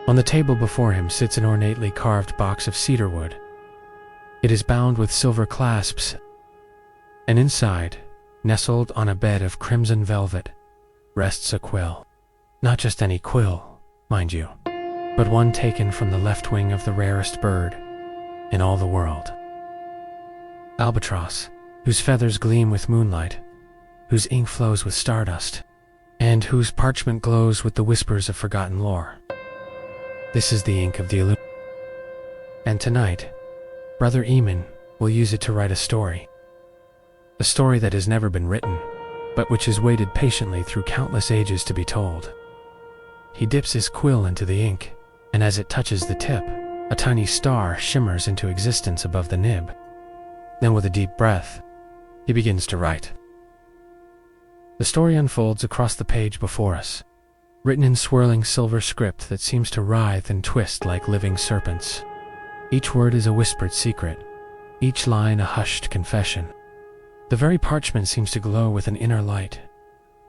On the table before him sits an ornately carved box of cedar wood. It is bound with silver clasps, and inside, nestled on a bed of crimson velvet, rests a quill. Not just any quill, mind you, but one taken from the left wing of the rarest bird in all the world. Albatross, whose feathers gleam with moonlight, whose ink flows with stardust, and whose parchment glows with the whispers of forgotten lore. This is the ink of the Illuminator. And tonight, Brother Eamon will use it to write a story. A story that has never been written, but which has waited patiently through countless ages to be told. He dips his quill into the ink, and as it touches the tip, a tiny star shimmers into existence above the nib. Then with a deep breath, he begins to write. The story unfolds across the page before us, written in swirling silver script that seems to writhe and twist like living serpents. Each word is a whispered secret, each line a hushed confession. The very parchment seems to glow with an inner light,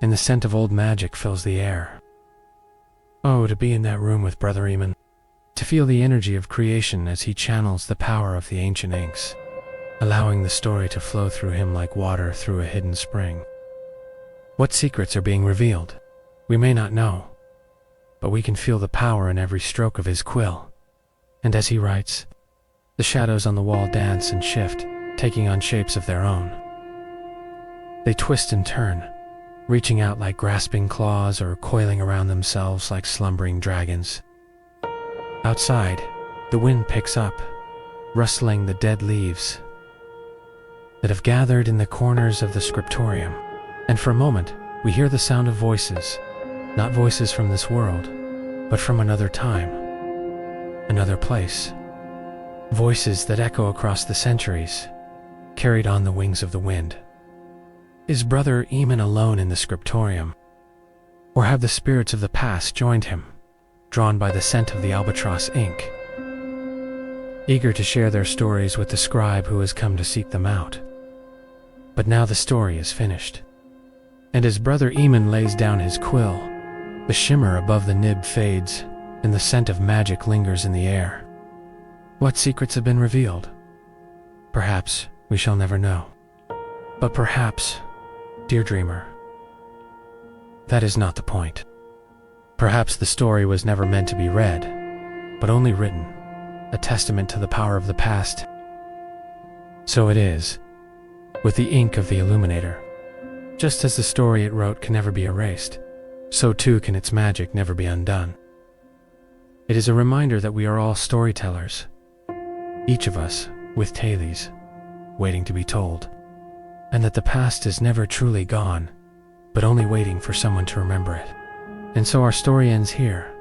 and the scent of old magic fills the air. Oh, to be in that room with Brother Eamon, to feel the energy of creation as he channels the power of the ancient inks, allowing the story to flow through him like water through a hidden spring. What secrets are being revealed? We may not know, but we can feel the power in every stroke of his quill. And as he writes, the shadows on the wall dance and shift, taking on shapes of their own. They twist and turn, reaching out like grasping claws or coiling around themselves like slumbering dragons. Outside, the wind picks up, rustling the dead leaves that have gathered in the corners of the Scriptorium. And for a moment, we hear the sound of voices, not voices from this world, but from another time, another place. Voices that echo across the centuries, carried on the wings of the wind. Is Brother Eamon alone in the Scriptorium? Or have the spirits of the past joined him, drawn by the scent of the albatross ink, eager to share their stories with the scribe who has come to seek them out? But now the story is finished, and as Brother Eamon lays down his quill, the shimmer above the nib fades, and the scent of magic lingers in the air. What secrets have been revealed? Perhaps we shall never know. But perhaps, dear dreamer, that is not the point. Perhaps the story was never meant to be read, but only written, a testament to the power of the past. So it is, with the ink of the Illuminator. Just as the story it wrote can never be erased, so too can its magic never be undone. It is a reminder that we are all storytellers, each of us with tales waiting to be told, and that the past is never truly gone, but only waiting for someone to remember it. And so our story ends here.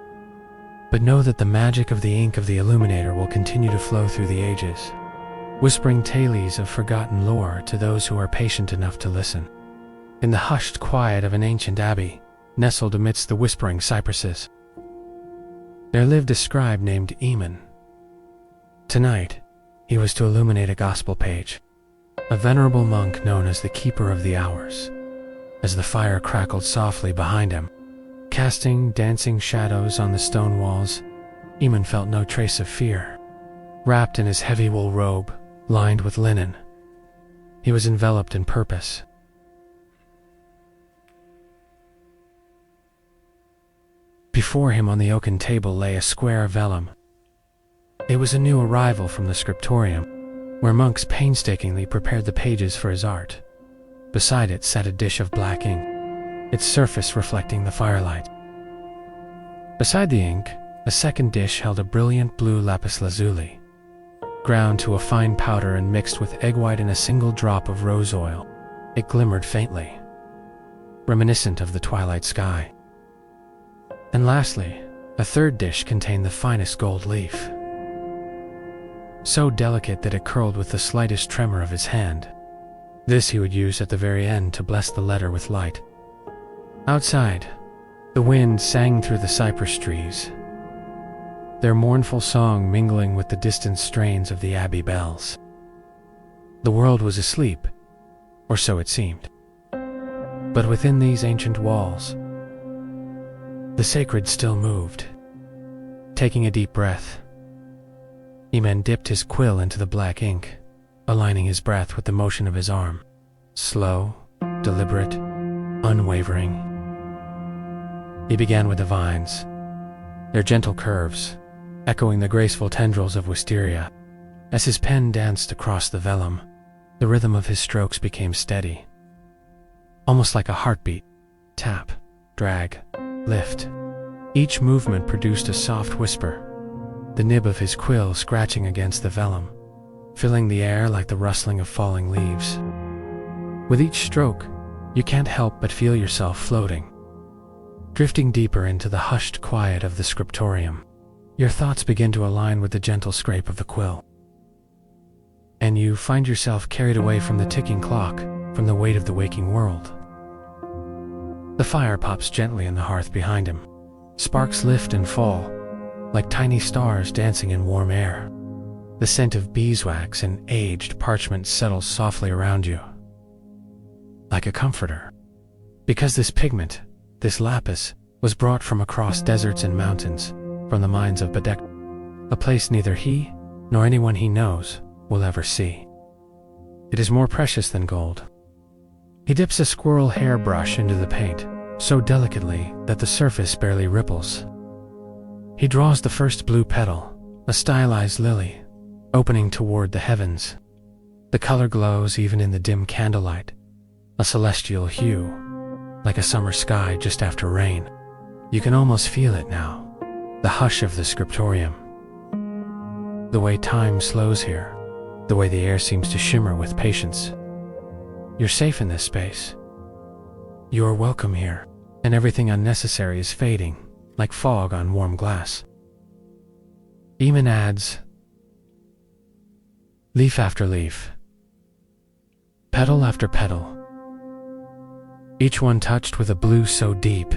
But know that the magic of the ink of the Illuminator will continue to flow through the ages, whispering tales of forgotten lore to those who are patient enough to listen. In the hushed quiet of an ancient abbey, nestled amidst the whispering cypresses, there lived a scribe named Eamon. Tonight, he was to illuminate a gospel page, a venerable monk known as the Keeper of the Hours. As the fire crackled softly behind him, casting dancing shadows on the stone walls, Eamon felt no trace of fear. Wrapped in his heavy wool robe, lined with linen, he was enveloped in purpose. Before him on the oaken table lay a square vellum. It was a new arrival from the Scriptorium, where monks painstakingly prepared the pages for his art. Beside it sat a dish of black ink, its surface reflecting the firelight. Beside the ink, a second dish held a brilliant blue lapis lazuli, ground to a fine powder and mixed with egg white and a single drop of rose oil. It glimmered faintly, reminiscent of the twilight sky. And lastly, a third dish contained the finest gold leaf, so delicate that it curled with the slightest tremor of his hand. This he would use at the very end to bless the letter with light. Outside, the wind sang through the cypress trees, their mournful song mingling with the distant strains of the abbey bells. The world was asleep, or so it seemed. But within these ancient walls, the sacred still moved, Taking a deep breath, Eamon dipped his quill into the black ink, aligning his breath with the motion of his arm. Slow, deliberate, unwavering. He began with the vines, their gentle curves, echoing the graceful tendrils of wisteria. As his pen danced across the vellum, the rhythm of his strokes became steady, almost like a heartbeat. Tap, drag, lift. Each movement produced a soft whisper, the nib of his quill scratching against the vellum, filling the air like the rustling of falling leaves. With each stroke, you can't help but feel yourself floating, drifting deeper into the hushed quiet of the Scriptorium. Your thoughts begin to align with the gentle scrape of the quill, and you find yourself carried away from the ticking clock, from the weight of the waking world. The fire pops gently in the hearth behind him. Sparks lift and fall, like tiny stars dancing in warm air. The scent of beeswax and aged parchment settles softly around you, like a comforter. Because this pigment, this lapis, was brought from across deserts and mountains, from the mines of Addictive, a place neither he nor anyone he knows will ever see. It is more precious than gold. He dips a squirrel hairbrush into the paint, so delicately that the surface barely ripples. He draws the first blue petal, a stylized lily, opening toward the heavens. The color glows even in the dim candlelight, a celestial hue, like a summer sky just after rain. You can almost feel it now, the hush of the Scriptorium. The way time slows here, the way the air seems to shimmer with patience. You're safe in this space. You are welcome here, and everything unnecessary is fading, like fog on warm glass. Eamon adds, leaf after leaf, petal after petal, each one touched with a blue so deep.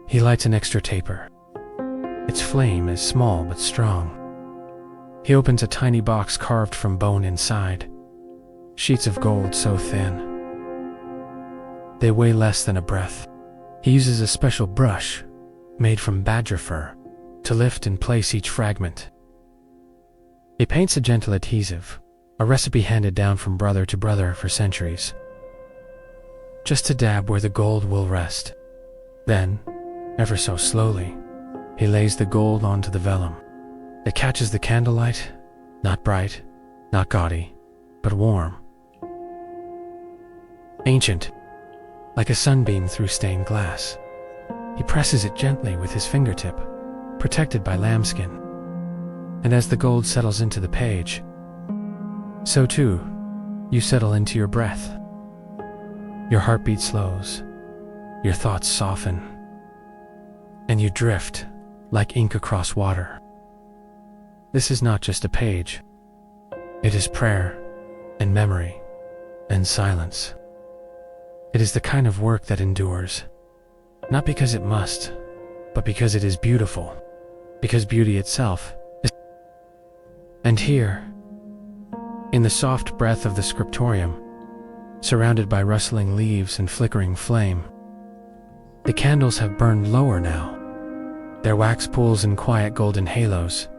He lights an extra taper. Its flame is small but strong. He opens a tiny box carved from bone inside, sheets of gold so thin they weigh less than a breath. He uses a special brush, made from badger fur, to lift and place each fragment. He paints a gentle adhesive, a recipe handed down from brother to brother for centuries, just to dab where the gold will rest. Then, ever so slowly, he lays the gold onto the vellum. It catches the candlelight, not bright, not gaudy, but warm. Ancient, like a sunbeam through stained glass. He presses it gently with his fingertip, protected by lambskin. And as the gold settles into the page, so too, you settle into your breath. Your heartbeat slows, your thoughts soften, and you drift like ink across water. This is not just a page. It is prayer and memory and silence. It is the kind of work that endures, not because it must, but because it is beautiful, because beauty itself is. And here, in the soft breath of the Scriptorium, surrounded by rustling leaves and flickering flame, the candles have burned lower now, their wax pools in quiet golden halos,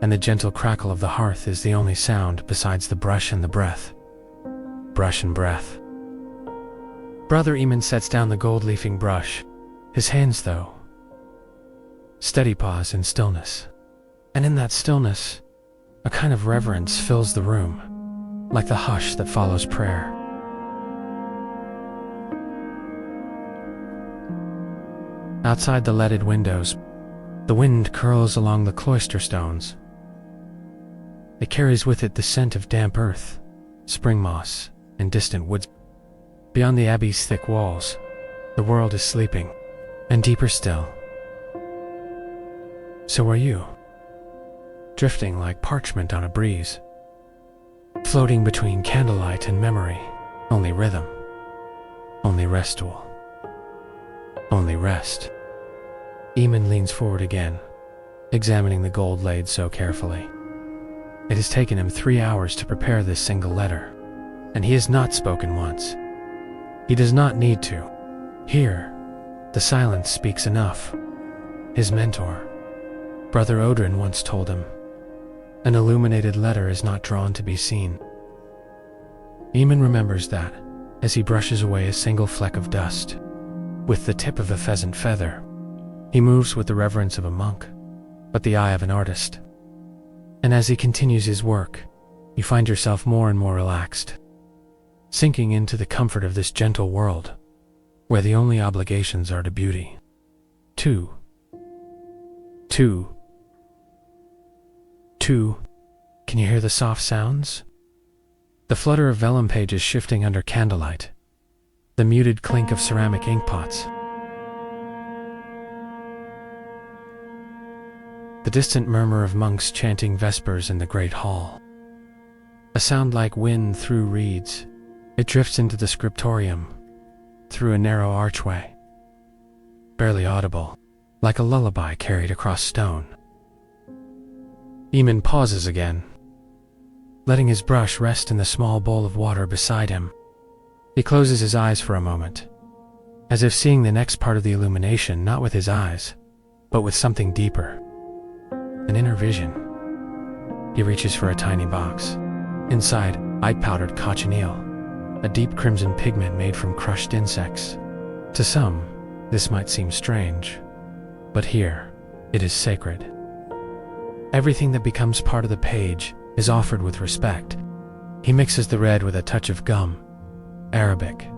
and the gentle crackle of the hearth is the only sound besides the brush and the breath. Brush and breath. Brother Eamon sets down the gold-leafing brush, his hands, though, steady pause in stillness. And in that stillness, a kind of reverence fills the room, like the hush that follows prayer. Outside the leaded windows, the wind curls along the cloister stones. It carries with it the scent of damp earth, spring moss, and distant woods. Beyond the abbey's thick walls, the world is sleeping, and deeper still. So are you, drifting like parchment on a breeze, floating between candlelight and memory, only rhythm, only restool, only rest. Eamon leans forward again, examining the gold laid so carefully. It has taken him 3 hours to prepare this single letter, and he has not spoken once. He does not need to. Here, the silence speaks enough. His mentor, Brother Odrin once told him, "An illuminated letter is not drawn to be seen." Eamon remembers that as he brushes away a single fleck of dust with the tip of a pheasant feather. He moves with the reverence of a monk, but the eye of an artist. And as he continues his work, you find yourself more and more relaxed, sinking into the comfort of this gentle world, where the only obligations are to beauty. 2. Can you hear the soft sounds? The flutter of vellum pages shifting under candlelight, the muted clink of ceramic ink pots, the distant murmur of monks chanting vespers in the great hall. A sound like wind through reeds, it drifts into the scriptorium, through a narrow archway, barely audible, like a lullaby carried across stone. Eamon pauses again, letting his brush rest in the small bowl of water beside him. He closes his eyes for a moment, as if seeing the next part of the illumination not with his eyes, but with something deeper. An inner vision. He reaches for a tiny box. Inside, eye-powdered cochineal, a deep crimson pigment made from crushed insects. To some, this might seem strange, but here, it is sacred. Everything that becomes part of the page is offered with respect. He mixes the red with a touch of gum, Arabic,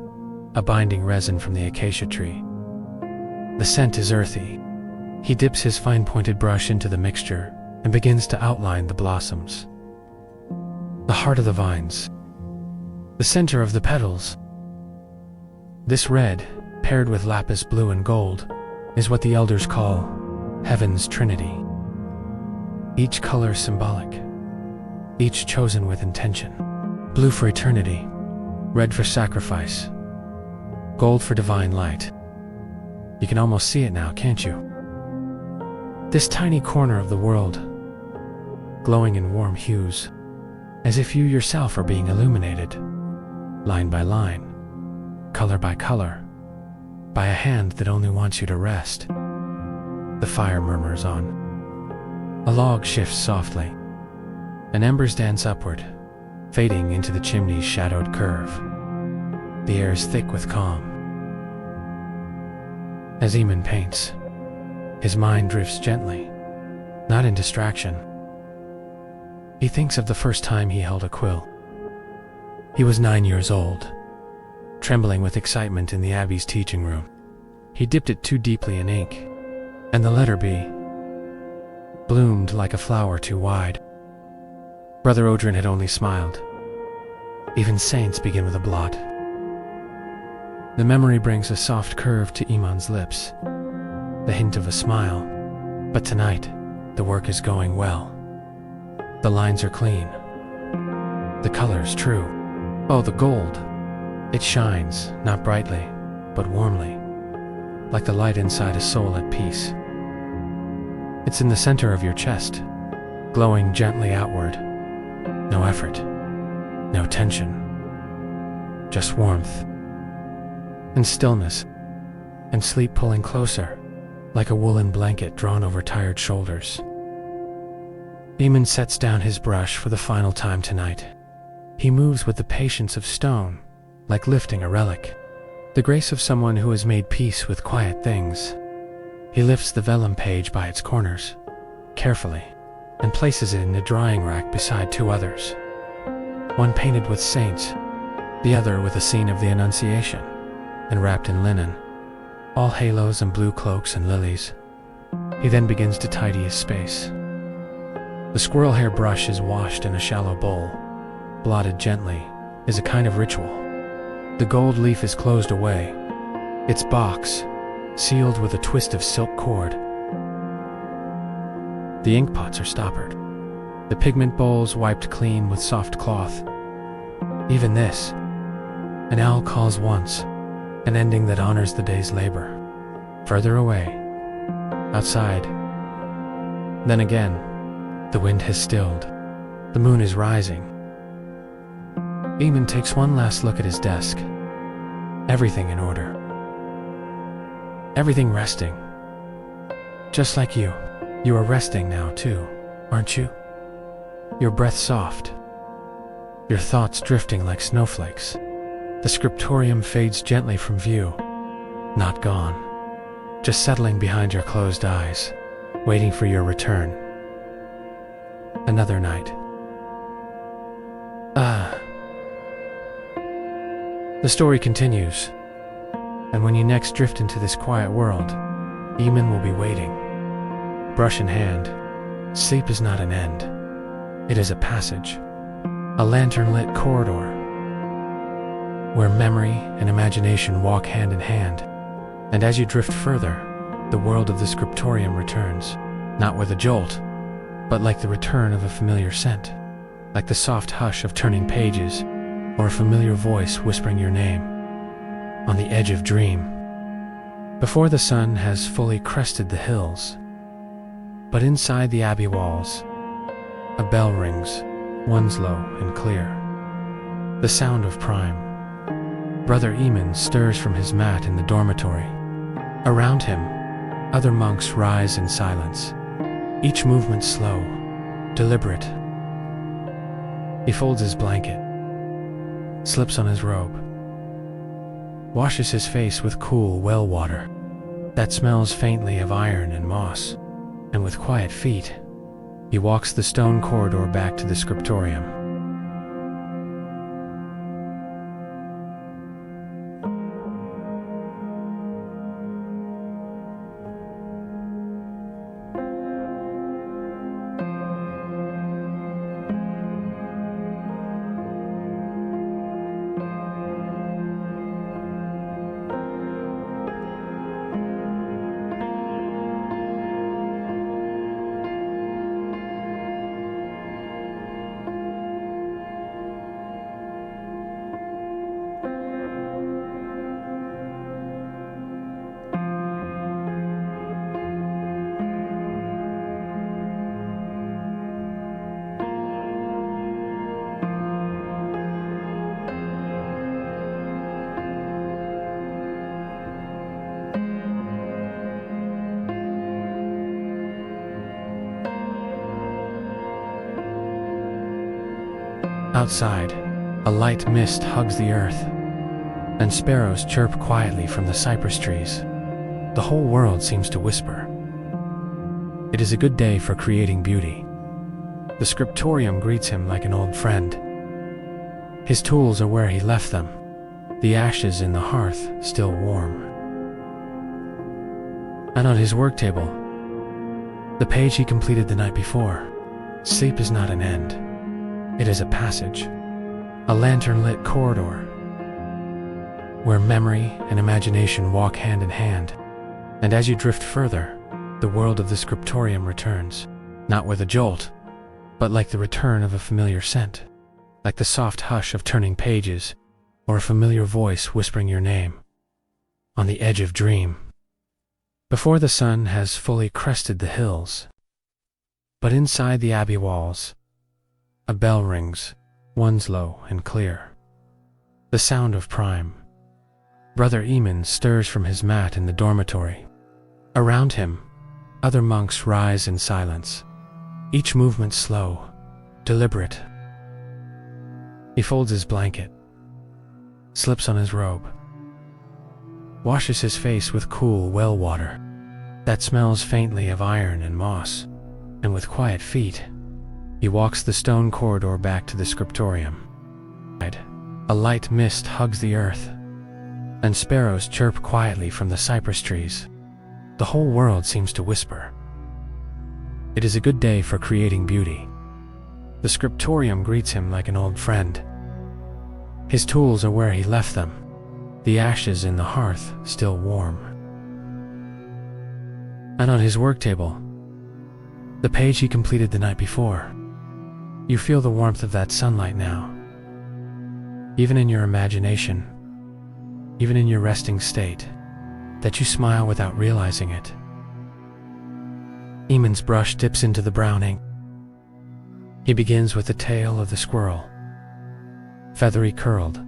a binding resin from the acacia tree. The scent is earthy. He dips his fine-pointed brush into the mixture and begins to outline the blossoms. The heart of the vines, the center of the petals. This red, paired with lapis blue and gold, is what the elders call Heaven's Trinity. Each color symbolic, each chosen with intention. Blue for eternity, red for sacrifice, gold for divine light. You can almost see it now, can't you? This tiny corner of the world, glowing in warm hues, as if you yourself are being illuminated, line by line, color by color, by a hand that only wants you to rest. The fire murmurs on. A log shifts softly, and embers dance upward, fading into the chimney's shadowed curve. The air is thick with calm. As Eamon paints, his mind drifts gently, not in distraction. He thinks of the first time he held a quill. He was 9 years old, trembling with excitement in the Abbey's teaching room. He dipped it too deeply in ink, and the letter B bloomed like a flower too wide. Brother Odrin had only smiled. Even saints begin with a blot. The memory brings a soft curve to Eamon's lips, the hint of a smile. But tonight, the work is going well. The lines are clean. The colors true. Oh, the gold. It shines, not brightly, but warmly, like the light inside a soul at peace. It's in the center of your chest, glowing gently outward. No effort, no tension, just warmth, and stillness, and sleep pulling closer, like a woolen blanket drawn over tired shoulders. Eamon sets down his brush for the final time tonight. He moves with the patience of stone, like lifting a relic, the grace of someone who has made peace with quiet things. He lifts the vellum page by its corners, carefully, and places it in a drying rack beside two others, one painted with saints, the other with a scene of the Annunciation, and wrapped in linen, all halos and blue cloaks and lilies. He then begins to tidy his space. The squirrel hair brush is washed in a shallow bowl, blotted gently, as a kind of ritual. The gold leaf is closed away, its box sealed with a twist of silk cord. The ink pots are stoppered, the pigment bowls wiped clean with soft cloth. Even this, an owl calls once, an ending that honors the day's labor. Further away, outside. Then again, the wind has stilled. The moon is rising. Eamon takes one last look at his desk. Everything in order. Everything resting. Just like you. You are resting now too, aren't you? Your breath soft, your thoughts drifting like snowflakes. The scriptorium fades gently from view, not gone, just settling behind your closed eyes, waiting for your return. Another night. The story continues, and when you next drift into this quiet world, Eamon will be waiting. Brush in hand, sleep is not an end. It is a passage, a lantern-lit corridor, where memory and imagination walk hand in hand. And as you drift further, the world of the scriptorium returns, not with a jolt, but like the return of a familiar scent, like the soft hush of turning pages, or a familiar voice whispering your name. On the edge of dream, before the sun has fully crested the hills, but inside the abbey walls, a bell rings, one's low and clear. The sound of prime. Brother Eamon stirs from his mat in the dormitory. Around him, other monks rise in silence, each movement slow, deliberate. He folds his blanket, slips on his robe, washes his face with cool well water that smells faintly of iron and moss, and with quiet feet, he walks the stone corridor back to the scriptorium. Outside, a light mist hugs the earth, and sparrows chirp quietly from the cypress trees. The whole world seems to whisper. It is a good day for creating beauty. The scriptorium greets him like an old friend. His tools are where he left them, the ashes in the hearth still warm. And on his work table, the page he completed the night before. Sleep is not an end. It is a passage, a lantern-lit corridor, where memory and imagination walk hand in hand. And as you drift further, the world of the scriptorium returns, not with a jolt, but like the return of a familiar scent, like the soft hush of turning pages, or a familiar voice whispering your name. On the edge of dream, before the sun has fully crested the hills, but inside the abbey walls, a bell rings, one's low and clear. The sound of prime. Brother Eamon stirs from his mat in the dormitory. Around him, other monks rise in silence, each movement slow, deliberate. He folds his blanket, slips on his robe, washes his face with cool well water that smells faintly of iron and moss, and with quiet feet, he walks the stone corridor back to the scriptorium. A light mist hugs the earth, and sparrows chirp quietly from the cypress trees. The whole world seems to whisper. It is a good day for creating beauty. The scriptorium greets him like an old friend. His tools are where he left them, the ashes in the hearth still warm. And on his work table, the page he completed the night before. You feel the warmth of that sunlight now, even in your imagination, even in your resting state, that you smile without realizing it. Eamon's brush dips into the brown ink. He begins with the tail of the squirrel, feathery curled,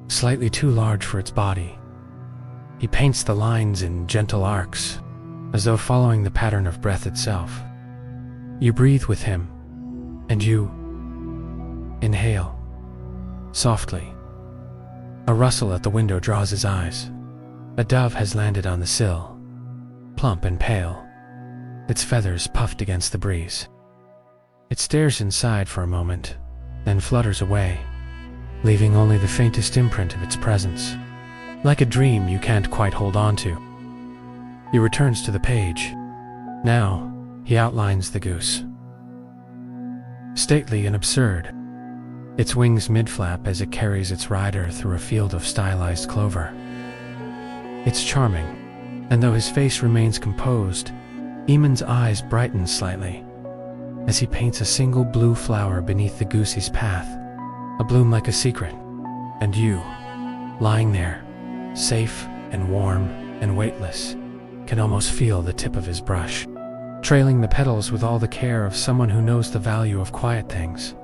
slightly too large for its body. He paints the lines in gentle arcs, as though following the pattern of breath itself. You breathe with him, and you inhale softly. A rustle at the window draws his eyes. A dove has landed on the sill, plump and pale, its feathers puffed against the breeze. It stares inside for a moment, then flutters away, leaving only the faintest imprint of its presence. Like a dream you can't quite hold on to. He returns to the page. Now, he outlines the goose. Stately and absurd, its wings mid-flap as it carries its rider through a field of stylized clover. It's charming, and though his face remains composed, Eamon's eyes brighten slightly as he paints a single blue flower beneath the goosey's path, a bloom like a secret. And you, lying there, safe and warm and weightless, can almost feel the tip of his brush, trailing the petals with all the care of someone who knows the value of quiet things.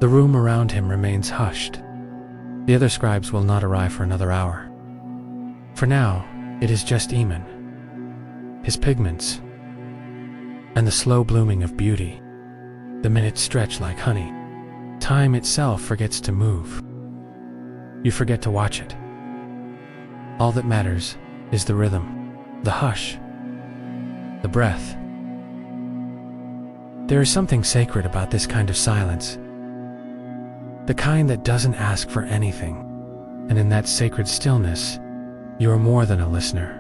The room around him remains hushed. The other scribes will not arrive for another hour. For now, it is just Eamon, his pigments, and the slow blooming of beauty. The minutes stretch like honey. Time itself forgets to move. You forget to watch it. All that matters is the rhythm, the hush, the breath. There is something sacred about this kind of silence, the kind that doesn't ask for anything, and in that sacred stillness, you are more than a listener.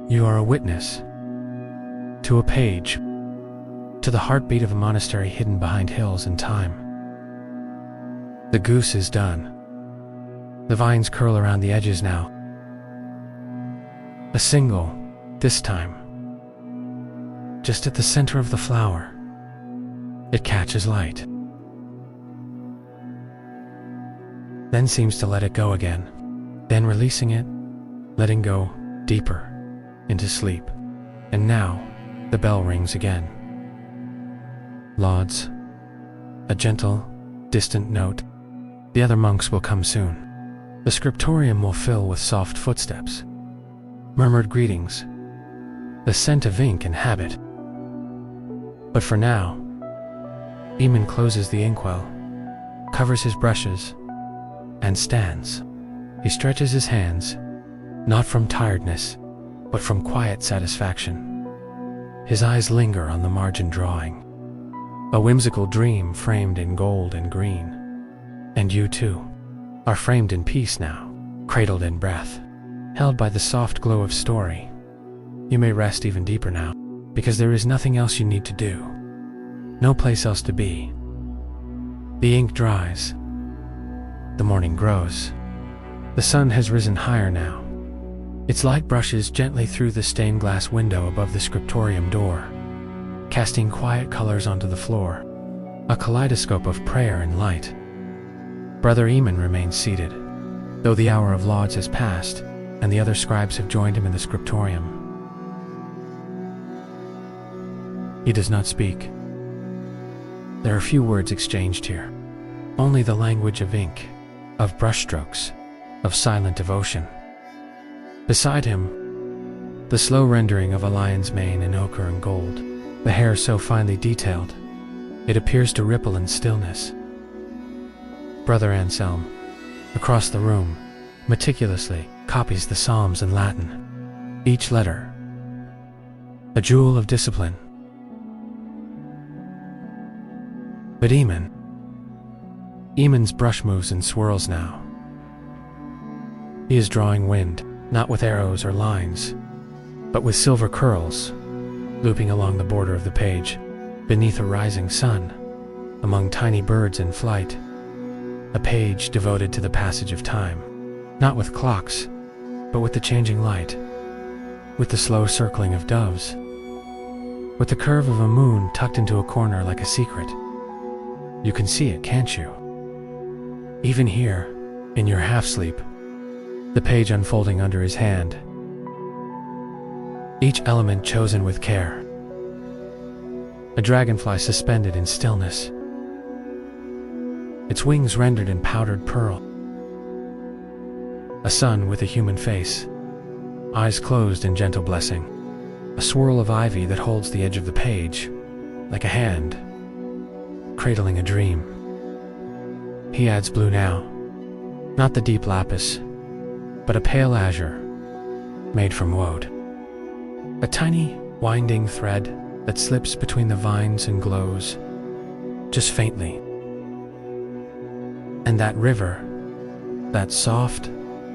You are a witness to a page, to the heartbeat of a monastery hidden behind hills and time. The goose is done. The vines curl around the edges now. A single, this time, just at the center of the flower. It catches light, then seems to let it go again, then releasing it, letting go deeper into sleep. And now, the bell rings again. Lauds, a gentle, distant note. The other monks will come soon. The Scriptorium will fill with soft footsteps, murmured greetings, the scent of ink and habit. But for now, Eamon closes the inkwell, covers his brushes, and stands. He stretches his hands, not from tiredness, but from quiet satisfaction. His eyes linger on the margin drawing, a whimsical dream framed in gold and green. And you too are framed in peace now, cradled in breath, held by the soft glow of story. You may rest even deeper now, because there is nothing else you need to do, no place else to be. The ink dries. The morning grows. The sun has risen higher now. Its light brushes gently through the stained glass window above the Scriptorium door, casting quiet colors onto the floor, a kaleidoscope of prayer and light. Brother Eamon remains seated, though the hour of lauds has passed, and the other scribes have joined him in the Scriptorium. He does not speak. There are few words exchanged here, only the language of ink, of brushstrokes, of silent devotion. Beside him, the slow rendering of a lion's mane in ochre and gold, the hair so finely detailed, it appears to ripple in stillness. Brother Anselm, across the room, meticulously copies the Psalms in Latin, each letter a jewel of discipline. But Eamon's brush moves and swirls now. He is drawing wind, not with arrows or lines, but with silver curls, looping along the border of the page, beneath a rising sun, among tiny birds in flight. A page devoted to the passage of time, not with clocks, but with the changing light, with the slow circling of doves, with the curve of a moon tucked into a corner like a secret. You can see it, can't you? Even here, in your half-sleep, the page unfolding under his hand, each element chosen with care. A dragonfly suspended in stillness, its wings rendered in powdered pearl. A sun with a human face, eyes closed in gentle blessing. A swirl of ivy that holds the edge of the page, like a hand, cradling a dream. He adds blue now, not the deep lapis, but a pale azure, made from woad. A tiny, winding thread that slips between the vines and glows, just faintly. And that river, that soft,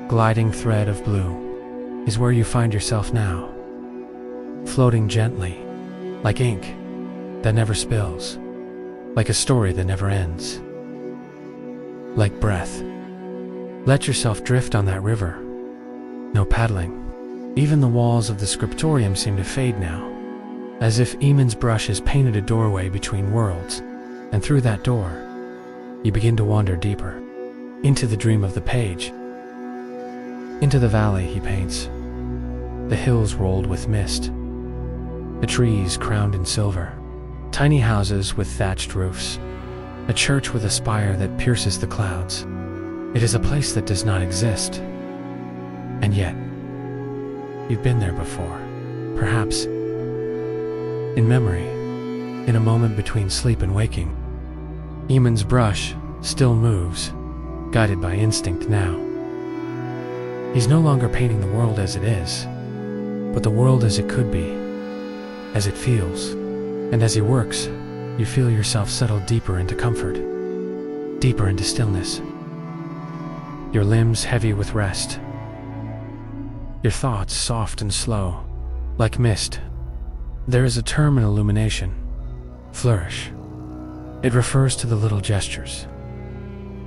gliding thread of blue, is where you find yourself now, floating gently, like ink that never spills, like a story that never ends, like breath. Let yourself drift on that river. No paddling. Even the walls of the Scriptorium seem to fade now, as if Eamon's brush has painted a doorway between worlds, and through that door, you begin to wander deeper, into the dream of the page, into the valley he paints, the hills rolled with mist, the trees crowned in silver, tiny houses with thatched roofs, a church with a spire that pierces the clouds. It is a place that does not exist, and yet, you've been there before, perhaps in memory, in a moment between sleep and waking. Eamon's brush still moves, guided by instinct now. He's no longer painting the world as it is, but the world as it could be, as it feels. And as he works, you feel yourself settle deeper into comfort, deeper into stillness. Your limbs heavy with rest, your thoughts soft and slow, like mist. There is a term in illumination, flourish. It refers to the little gestures,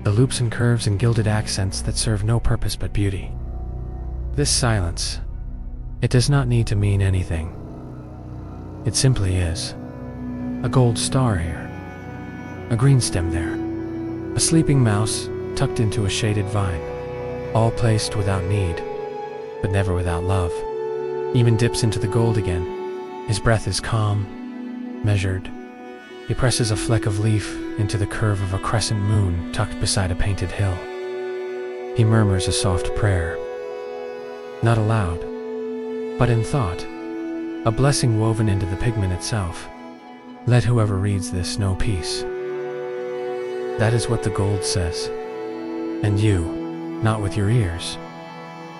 the loops and curves and gilded accents that serve no purpose but beauty. This silence, it does not need to mean anything. It simply is. A gold star here, a green stem there, a sleeping mouse tucked into a shaded vine, all placed without need, but never without love. Eamon dips into the gold again. His breath is calm, measured. He presses a fleck of leaf into the curve of a crescent moon tucked beside a painted hill. He murmurs a soft prayer, not aloud, but in thought, a blessing woven into the pigment itself. Let whoever reads this know peace. That is what the gold says. And you, not with your ears,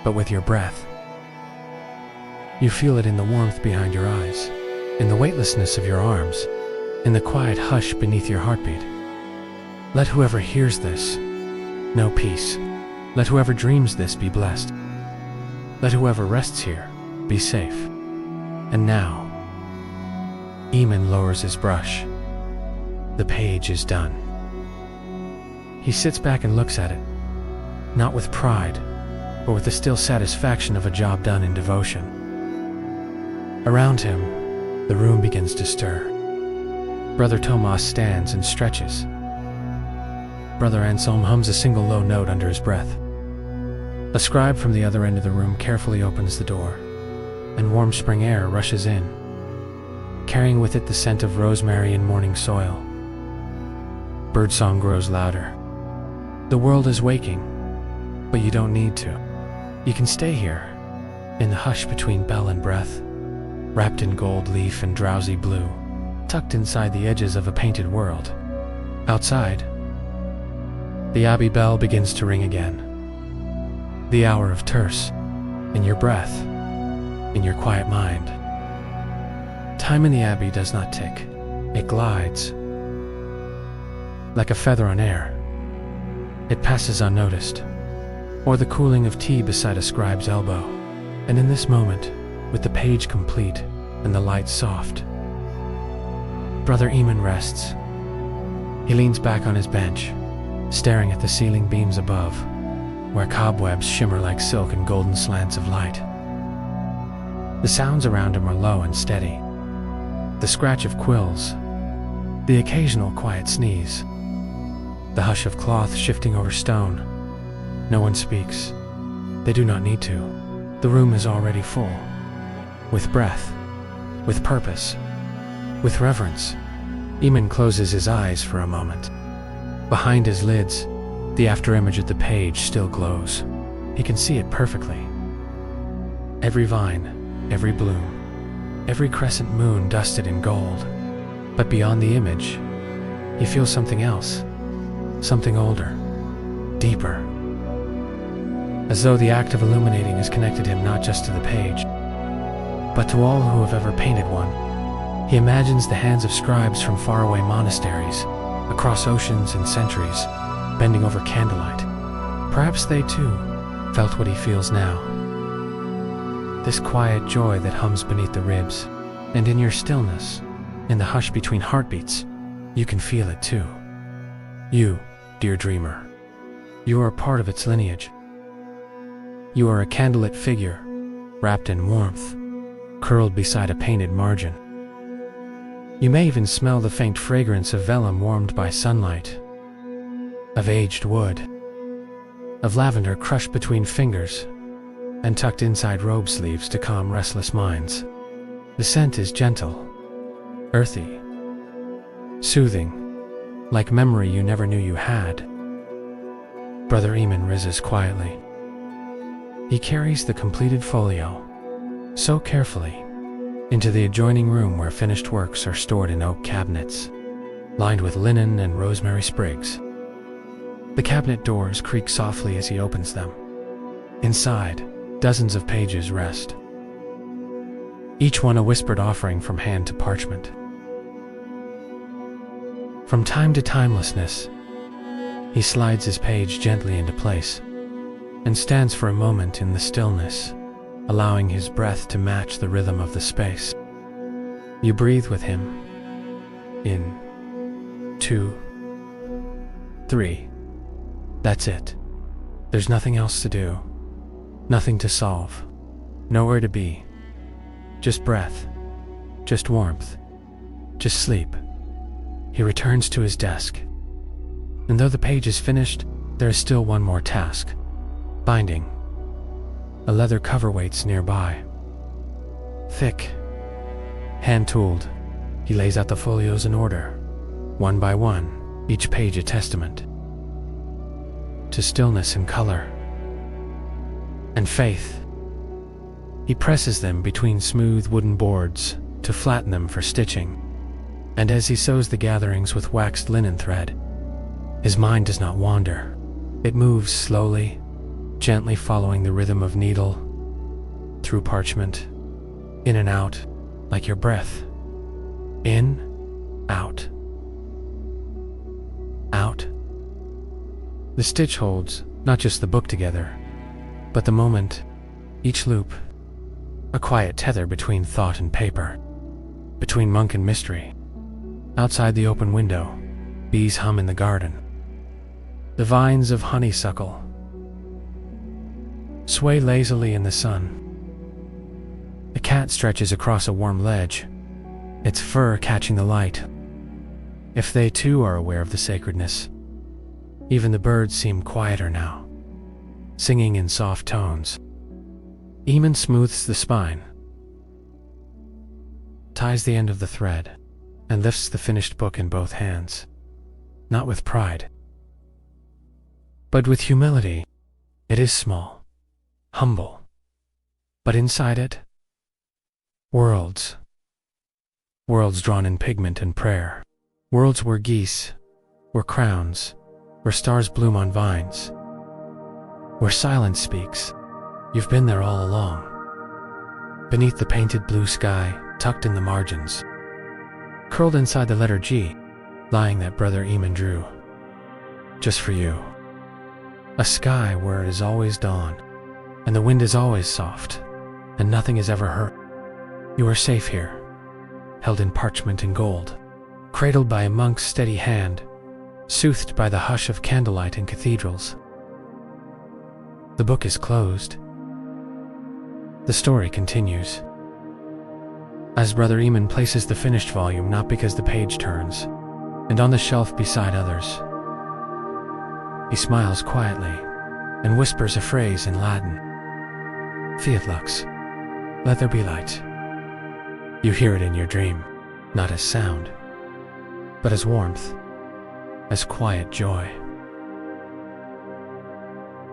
but with your breath. You feel it in the warmth behind your eyes, in the weightlessness of your arms, in the quiet hush beneath your heartbeat. Let whoever hears this know peace. Let whoever dreams this be blessed. Let whoever rests here be safe. And now, Eamon lowers his brush. The page is done. He sits back and looks at it, not with pride, but with the still satisfaction of a job done in devotion. Around him, the room begins to stir. Brother Tomas stands and stretches. Brother Anselm hums a single low note under his breath. A scribe from the other end of the room carefully opens the door, and warm spring air rushes in, carrying with it the scent of rosemary and morning soil. Birdsong grows louder. The world is waking, but you don't need to. You can stay here, in the hush between bell and breath, wrapped in gold leaf and drowsy blue, tucked inside the edges of a painted world. Outside, the abbey bell begins to ring again. The hour of terce, in your breath, in your quiet mind. Time in the abbey does not tick. It glides, like a feather on air. It passes unnoticed, or the cooling of tea beside a scribe's elbow. And in this moment, with the page complete and the light soft, Brother Eamon rests. He leans back on his bench, staring at the ceiling beams above, where cobwebs shimmer like silk in golden slants of light. The sounds around him are low and steady. The scratch of quills, the occasional quiet sneeze, the hush of cloth shifting over stone. No one speaks. They do not need to. The room is already full. With breath, with purpose, with reverence. Eamon closes his eyes for a moment. Behind his lids, the afterimage of the page still glows. He can see it perfectly. Every vine, every bloom, every crescent moon dusted in gold. But beyond the image, he feels something else, something older, deeper. As though the act of illuminating has connected him not just to the page, but to all who have ever painted one. He imagines the hands of scribes from faraway monasteries, across oceans and centuries, bending over candlelight. Perhaps they too felt what he feels now. This quiet joy that hums beneath the ribs, and in your stillness, in the hush between heartbeats, you can feel it too. You, dear dreamer, you are a part of its lineage. You are a candlelit figure, wrapped in warmth, curled beside a painted margin. You may even smell the faint fragrance of vellum warmed by sunlight, of aged wood, of lavender crushed between fingers and tucked inside robe sleeves to calm restless minds. The scent is gentle, earthy, soothing, like memory you never knew you had. Brother Eamon rises quietly. He carries the completed folio, so carefully, into the adjoining room where finished works are stored in oak cabinets, lined with linen and rosemary sprigs. The cabinet doors creak softly as he opens them. Inside, dozens of pages rest, each one a whispered offering from hand to parchment. From time to timelessness, he slides his page gently into place and stands for a moment in the stillness, allowing his breath to match the rhythm of the space. You breathe with him. In, 2, 3. That's it. There's nothing else to do. Nothing to solve. Nowhere to be. Just breath. Just warmth. Just sleep. He returns to his desk. And though the page is finished, there is still one more task. Binding. A leather cover waits nearby. Thick, hand-tooled, he lays out the folios in order, one by one, each page a testament to stillness and color and faith. He presses them between smooth wooden boards to flatten them for stitching, and as he sews the gatherings with waxed linen thread, his mind does not wander. It moves slowly, gently following the rhythm of needle, through parchment, in and out, like your breath. In, out, out. The stitch holds not just the book together, but the moment, each loop, a quiet tether between thought and paper, between monk and mystery. Outside the open window, bees hum in the garden. The vines of honeysuckle sway lazily in the sun. The cat stretches across a warm ledge, its fur catching the light. If they too are aware of the sacredness, even the birds seem quieter now, singing in soft tones. Eamon smooths the spine, ties the end of the thread, and lifts the finished book in both hands, not with pride, but with humility. It is small, humble, but inside it, worlds. Worlds drawn in pigment and prayer. Worlds where geese, where crowns, where stars bloom on vines, where silence speaks. You've been there all along. Beneath the painted blue sky, tucked in the margins, curled inside the letter G, lying that Brother Eamon drew. Just for you. A sky where it is always dawn, and the wind is always soft, and nothing is ever hurt. You are safe here, held in parchment and gold, cradled by a monk's steady hand, soothed by the hush of candlelight in cathedrals. The book is closed. The story continues. As Brother Eamon places the finished volume, not because the page turns, and on the shelf beside others, he smiles quietly and whispers a phrase in Latin. Fiat lux, let there be light. You hear it in your dream, not as sound, but as warmth, as quiet joy,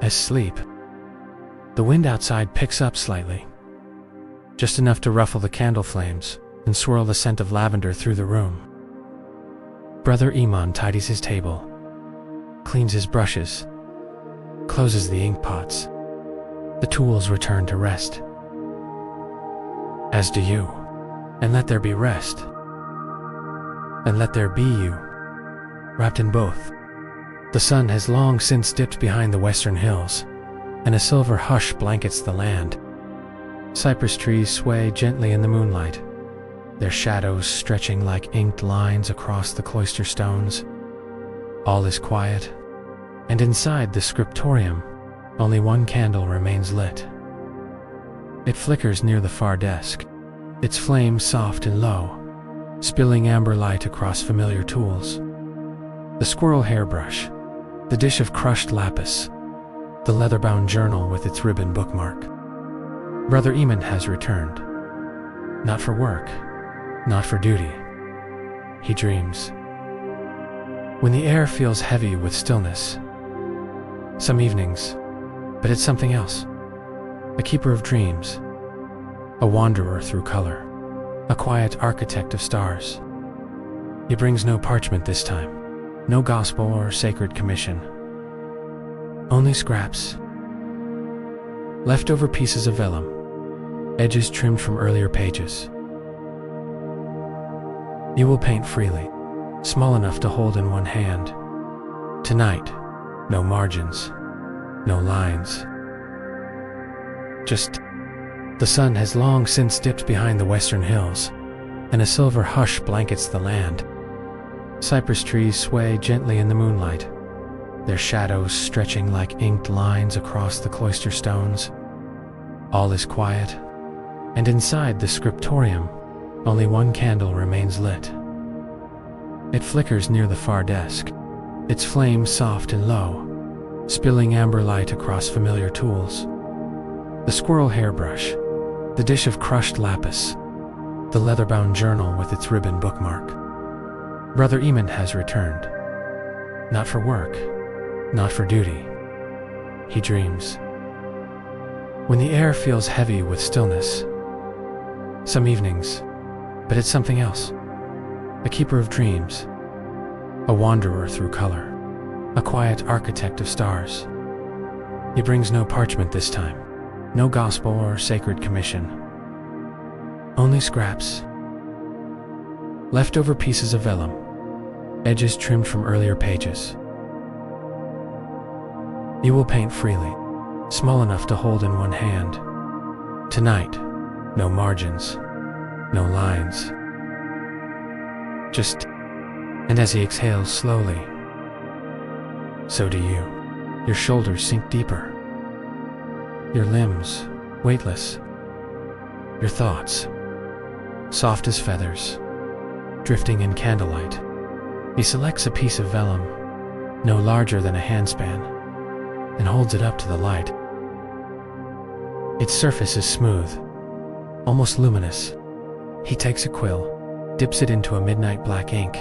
as sleep. The wind outside picks up slightly, just enough to ruffle the candle flames and swirl the scent of lavender through the room. Brother Iman tidies his table, cleans his brushes, closes the ink pots. The tools return to rest. As do you, and let there be rest, and let there be you, wrapped in both. The sun has long since dipped behind the western hills, and a silver hush blankets the land. Cypress trees sway gently in the moonlight, their shadows stretching like inked lines across the cloister stones. All is quiet, and inside the scriptorium, only one candle remains lit. It flickers near the far desk, its flame soft and low, spilling amber light across familiar tools. The squirrel hairbrush, the dish of crushed lapis, the leather-bound journal with its ribbon bookmark. Brother Eamon has returned. Not for work, not for duty. He dreams. When the air feels heavy with stillness, some evenings, but it's something else. A keeper of dreams, a wanderer through color, a quiet architect of stars. He brings no parchment this time, no gospel or sacred commission. Only scraps, leftover pieces of vellum, edges trimmed from earlier pages. You will paint freely, small enough to hold in one hand. Tonight, no margins, no lines. Just, the sun has long since dipped behind the western hills, and a silver hush blankets the land. Cypress trees sway gently in the moonlight, their shadows stretching like inked lines across the cloister stones. All is quiet, and inside the scriptorium, only one candle remains lit. It flickers near the far desk, its flame soft and low, spilling amber light across familiar tools. The squirrel hairbrush, the dish of crushed lapis, the leather-bound journal with its ribbon bookmark. Brother Eamon has returned. Not for work, not for duty. He dreams. When the air feels heavy with stillness, some evenings, but it's something else. A keeper of dreams, a wanderer through color, a quiet architect of stars. He brings no parchment this time, no gospel or sacred commission. Only scraps, leftover pieces of vellum, edges trimmed from earlier pages. You will paint freely, small enough to hold in one hand. Tonight, no margins, no lines. Just, and as he exhales slowly, so do you. Your shoulders sink deeper, your limbs weightless, your thoughts soft as feathers, drifting in candlelight. He selects a piece of vellum, no larger than a handspan, and holds it up to the light. Its surface is smooth, almost luminous. He takes a quill, dips it into a midnight black ink,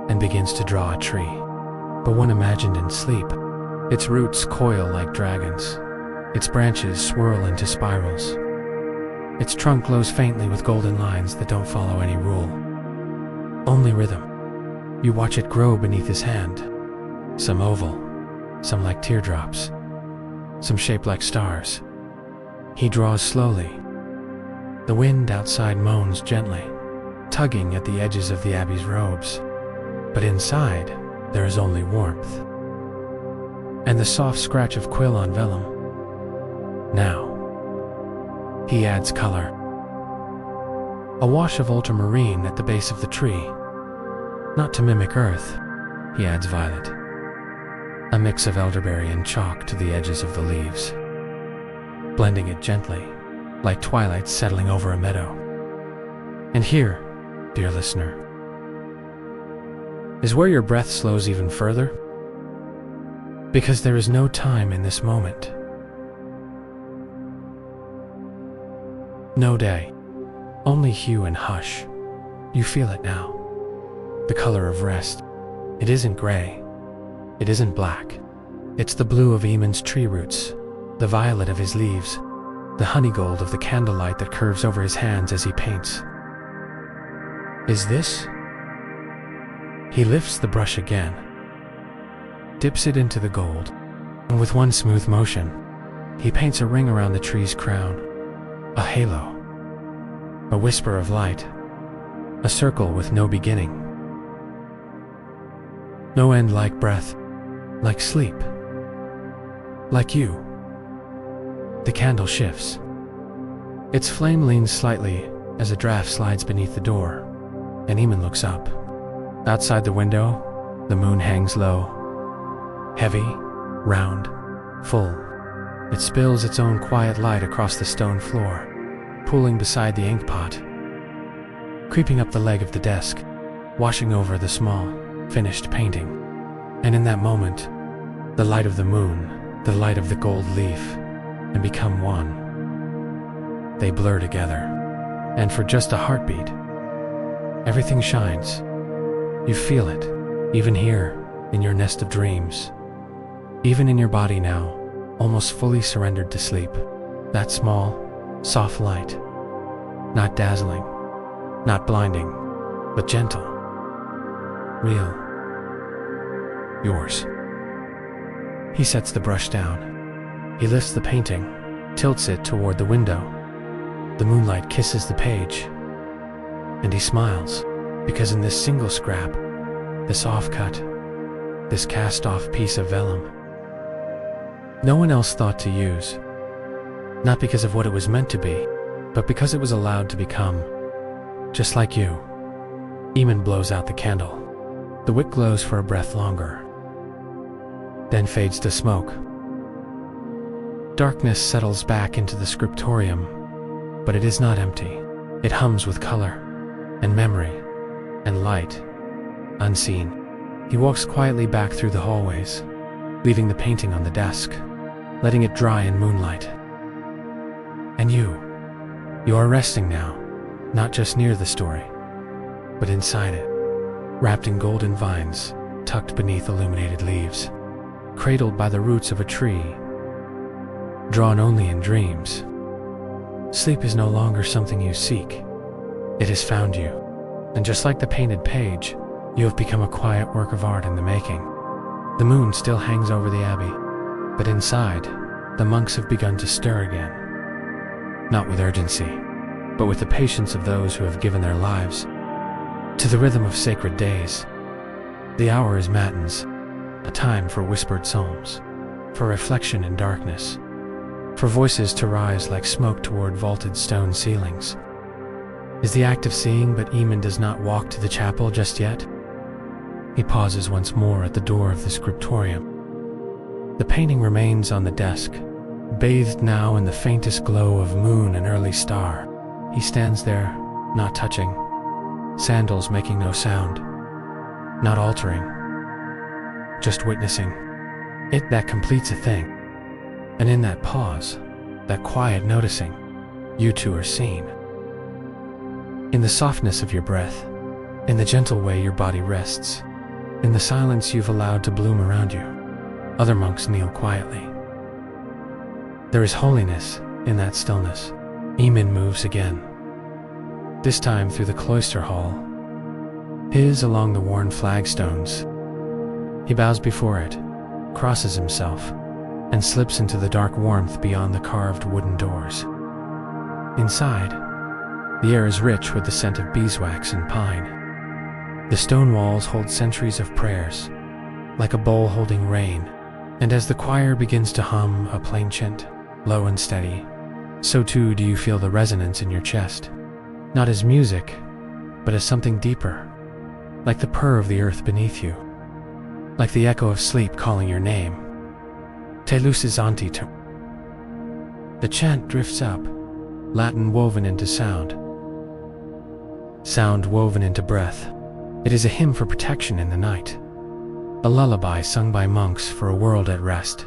and begins to draw a tree, but one imagined in sleep. Its roots coil like dragons, its branches swirl into spirals. Its trunk glows faintly with golden lines that don't follow any rule, only rhythm. You watch it grow beneath his hand, some oval, some like teardrops, some shaped like stars. He draws slowly. The wind outside moans gently, tugging at the edges of the abbey's robes, but inside there is only warmth, and the soft scratch of quill on vellum. Now, he adds color. A wash of ultramarine at the base of the tree. Not to mimic earth, he adds violet. A mix of elderberry and chalk to the edges of the leaves, blending it gently, like twilight settling over a meadow. And here, dear listener, is where your breath slows even further, because there is no time in this moment. No day, only hue and hush. You feel it now. The color of rest. It isn't gray. It isn't black. It's the blue of Eamon's tree roots, the violet of his leaves, the honey gold of the candlelight that curves over his hands as he paints. Is this? He lifts the brush again, dips it into the gold, and with one smooth motion, he paints a ring around the tree's crown, a halo, a whisper of light, a circle with no beginning. No end, like breath, like sleep, like you. The candle shifts. Its flame leans slightly as a draft slides beneath the door, and Eamon looks up. Outside the window, the moon hangs low, heavy, round, full. It spills its own quiet light across the stone floor, pooling beside the ink pot, creeping up the leg of the desk, washing over the small, finished painting. And in that moment, the light of the moon, the light of the gold leaf, and become one. They blur together, and for just a heartbeat, everything shines. You feel it, even here, in your nest of dreams. Even in your body now, almost fully surrendered to sleep. That small, soft light. Not dazzling, not blinding, but gentle. Real. Yours. He sets the brush down. He lifts the painting, tilts it toward the window. The moonlight kisses the page, and he smiles, because in this single scrap, this offcut, this cast-off piece of vellum, no one else thought to use, not because of what it was meant to be, but because it was allowed to become, just like you. Eamon blows out the candle. The wick glows for a breath longer, then fades to smoke. Darkness settles back into the scriptorium, but it is not empty. It hums with color, and memory, and light, unseen. He walks quietly back through the hallways, leaving the painting on the desk, letting it dry in moonlight. And you are resting now, not just near the story, but inside it, wrapped in golden vines, tucked beneath illuminated leaves, cradled by the roots of a tree, drawn only in dreams. Sleep is no longer something you seek. It has found you, and just like the painted page, you have become a quiet work of art in the making. The moon still hangs over the abbey, but inside, the monks have begun to stir again. Not with urgency, but with the patience of those who have given their lives to the rhythm of sacred days. The hour is matins, a time for whispered psalms, for reflection in darkness, for voices to rise like smoke toward vaulted stone ceilings. Is the act of seeing, but Eamon does not walk to the chapel just yet. He pauses once more at the door of the scriptorium. The painting remains on the desk, bathed now in the faintest glow of moon and early star. He stands there, not touching, sandals making no sound, not altering, just witnessing. It that completes a thing. And in that pause, that quiet noticing, you two are seen. In the softness of your breath, in the gentle way your body rests, in the silence you've allowed to bloom around you, other monks kneel quietly. There is holiness in that stillness. Eamon moves again, this time through the cloister hall, his along the worn flagstones. He bows before it, crosses himself, and slips into the dark warmth beyond the carved wooden doors. Inside, the air is rich with the scent of beeswax and pine. The stone walls hold centuries of prayers, like a bowl holding rain, and as the choir begins to hum a plainchant, low and steady, so too do you feel the resonance in your chest, not as music, but as something deeper, like the purr of the earth beneath you, like the echo of sleep calling your name. Te lucis anti te. The chant drifts up, Latin woven into sound, sound woven into breath. It is a hymn for protection in the night, a lullaby sung by monks for a world at rest.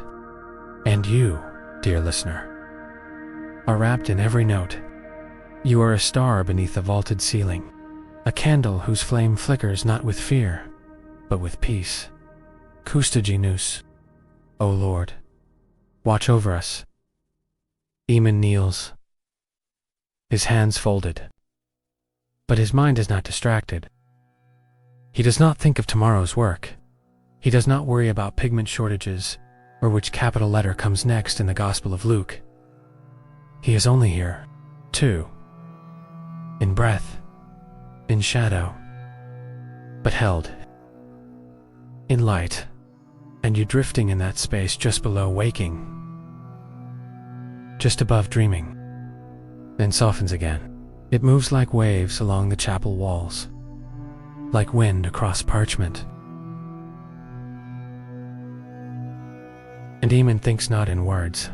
And you, dear listener, are wrapped in every note. You are a star beneath the vaulted ceiling, a candle whose flame flickers not with fear, but with peace. Custogenus, O Lord, watch over us. Eamon kneels, his hands folded. But his mind is not distracted. He does not think of tomorrow's work. He does not worry about pigment shortages or which capital letter comes next in the Gospel of Luke. He is only here, too, in breath, in shadow, but held in light, and you drifting in that space just below waking, just above dreaming, then softens again. It moves like waves along the chapel walls, like wind across parchment. And Eamon thinks not in words.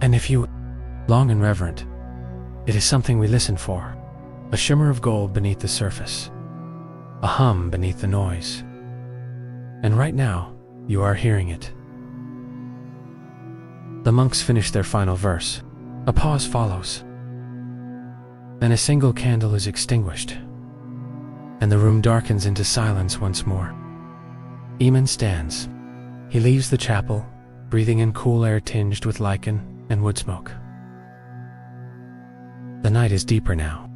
And if you, long and reverent, it is something we listen for, a shimmer of gold beneath the surface, a hum beneath the noise. And right now, you are hearing it. The monks finish their final verse. A pause follows. Then a single candle is extinguished, and the room darkens into silence once more. Eamon stands. He leaves the chapel, breathing in cool air tinged with lichen and wood smoke. The night is deeper now.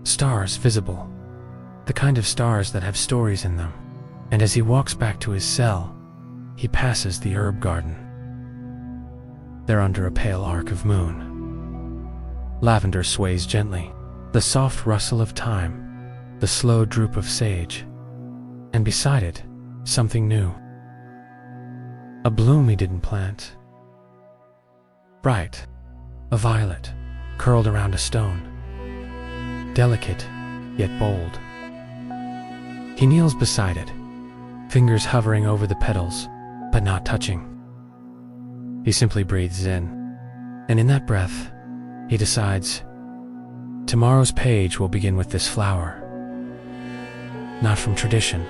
Stars visible, the kind of stars that have stories in them. And as he walks back to his cell, he passes the herb garden. There under a pale arc of moon, lavender sways gently, the soft rustle of thyme, the slow droop of sage, and beside it, something new. A bloom he didn't plant. Bright, a violet, curled around a stone. Delicate, yet bold. He kneels beside it, fingers hovering over the petals, but not touching. He simply breathes in, and in that breath, he decides, tomorrow's page will begin with this flower. Not from tradition,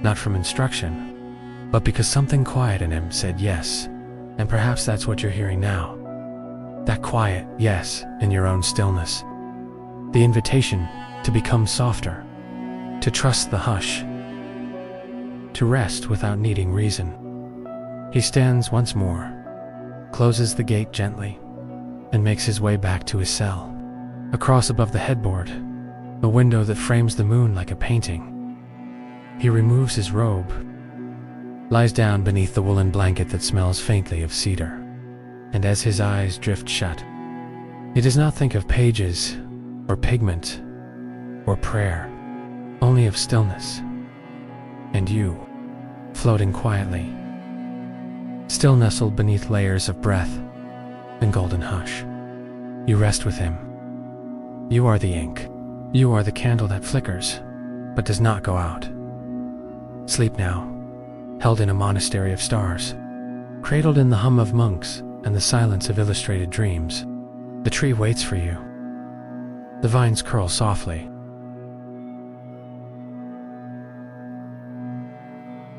not from instruction, but because something quiet in him said yes, and perhaps that's what you're hearing now. That quiet yes in your own stillness. The invitation to become softer, to trust the hush, to rest without needing reason. He stands once more, closes the gate gently, and makes his way back to his cell. Across above the headboard, a window that frames the moon like a painting. He removes his robe, lies down beneath the woolen blanket that smells faintly of cedar, and as his eyes drift shut, he does not think of pages, or pigment, or prayer, only of stillness, and you, floating quietly, still nestled beneath layers of breath and golden hush. You rest with him. You are the ink. You are the candle that flickers, but does not go out. Sleep now, held in a monastery of stars, cradled in the hum of monks and the silence of illustrated dreams. The tree waits for you. The vines curl softly.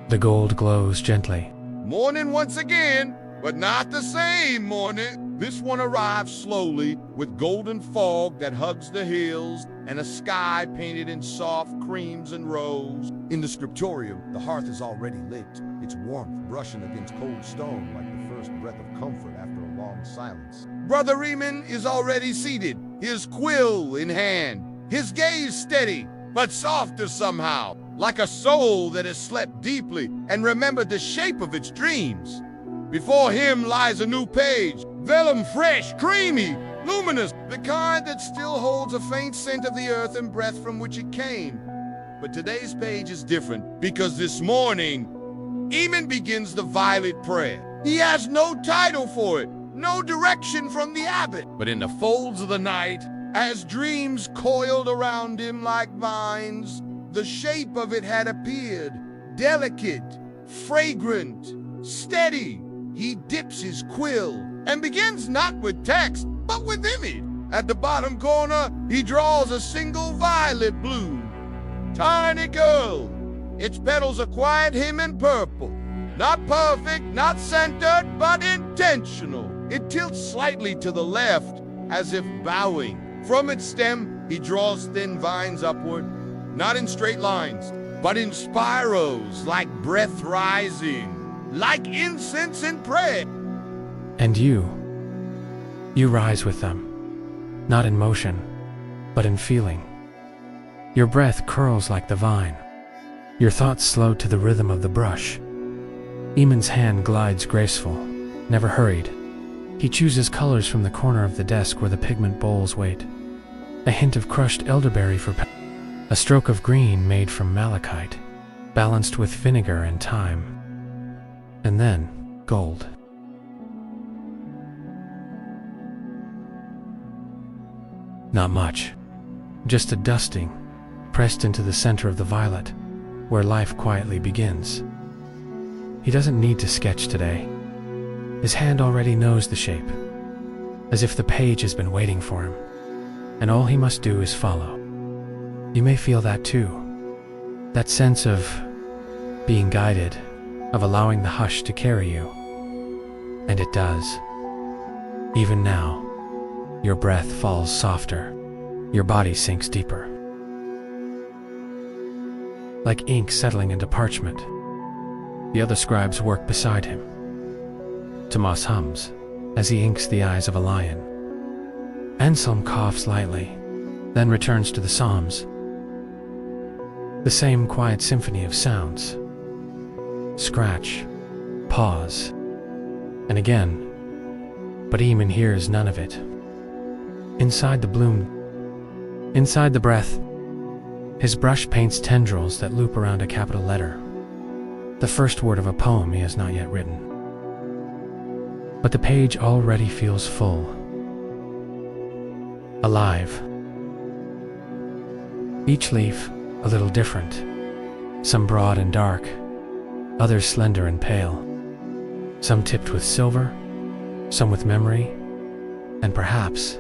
The gold glows gently. Morning once again, but not the same morning. This one arrives slowly, with golden fog that hugs the hills and a sky painted in soft creams and rose. In the Scriptorium, the hearth is already lit, its warmth brushing against cold stone like the first breath of comfort after a long silence. Brother Eamon is already seated, his quill in hand, his gaze steady, but softer somehow, like a soul that has slept deeply and remembered the shape of its dreams. Before him lies a new page, vellum fresh, creamy, luminous, the kind that still holds a faint scent of the earth and breath from which it came. But today's page is different, because this morning, Eamon begins the violet prayer. He has no title for it, no direction from the abbot. But in the folds of the night, as dreams coiled around him like vines, the shape of it had appeared, delicate, fragrant, steady. He dips his quill and begins not with text, but with image. At the bottom corner, he draws a single violet bloom. Tiny girl. Its petals are quiet hymn in purple. Not perfect, not centered, but intentional. It tilts slightly to the left, as if bowing. From its stem, he draws thin vines upward, not in straight lines, but in spirals like breath rising, like incense in prayer. And you rise with them, not in motion, but in feeling. Your breath curls like the vine, your thoughts slow to the rhythm of the brush. Eamon's hand glides graceful, never hurried. He chooses colors from the corner of the desk where the pigment bowls wait. A hint of crushed elderberry for a stroke of green made from malachite, balanced with vinegar and thyme. And then gold. Not much, just a dusting, pressed into the center of the violet, where life quietly begins. He doesn't need to sketch today. His hand already knows the shape, as if the page has been waiting for him, and all he must do is follow. You may feel that too, that sense of being guided, of allowing the hush to carry you. And it does. Even now, your breath falls softer, your body sinks deeper. Like ink settling into parchment, the other scribes work beside him. Tomas hums as he inks the eyes of a lion. Anselm coughs lightly, then returns to the Psalms. The same quiet symphony of sounds. Scratch, pause, and again. But Eamon hears none of it. Inside the breath, his brush paints tendrils that loop around a capital letter, the first word of a poem he has not yet written. But the page already feels full, alive. Each leaf a little different, some broad and dark, others slender and pale, some tipped with silver, some with memory, and perhaps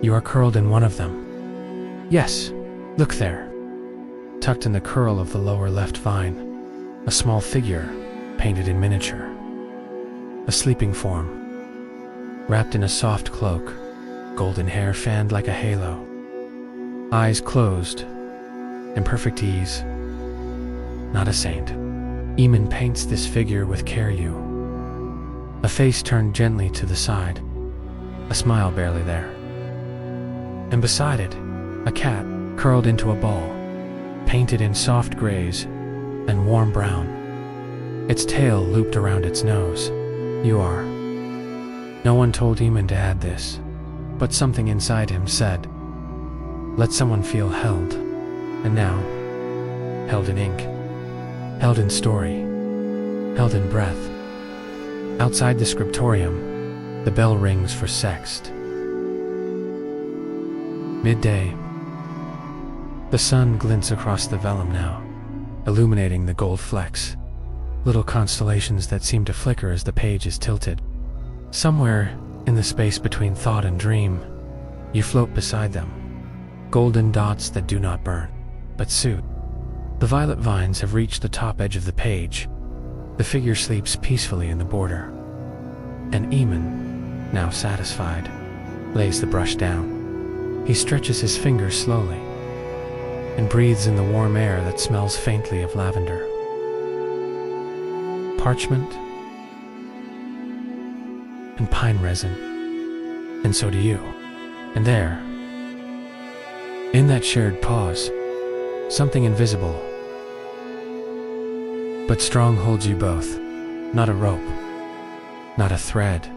you are curled in one of them. Yes, look there, tucked in the curl of the lower left vine, a small figure painted in miniature, a sleeping form, wrapped in a soft cloak, golden hair fanned like a halo, eyes closed, in perfect ease. Not a saint. Eamon paints this figure with care. A face turned gently to the side, a smile barely there. And beside it, a cat curled into a ball, painted in soft grays and warm brown. Its tail looped around its nose. You are. No one told Eamon to add this, but something inside him said, let someone feel held. And now, held in ink, held in story, held in breath. Outside the Scriptorium, the bell rings for sext. Midday. The sun glints across the vellum now, illuminating the gold flecks, little constellations that seem to flicker as the page is tilted. Somewhere in the space between thought and dream, you float beside them, golden dots that do not burn, but soothe. The violet vines have reached the top edge of the page. The figure sleeps peacefully in the border. And Eamon, now satisfied, lays the brush down. He stretches his fingers slowly and breathes in the warm air that smells faintly of lavender. Parchment and pine resin. And so do you. And there, in that shared pause, something invisible but strong holds you both. Not a rope, not a thread,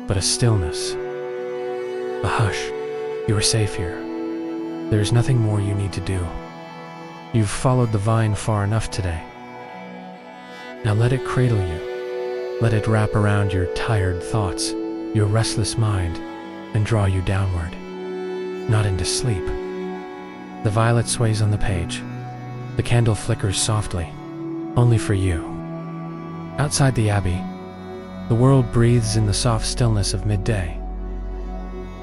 but a stillness, a hush. You are safe here. There is nothing more you need to do. You've followed the vine far enough today. Now let it cradle you. Let it wrap around your tired thoughts, your restless mind, and draw you downward, not into sleep. The violet sways on the page. The candle flickers softly, only for you. Outside the abbey, the world breathes in the soft stillness of midday.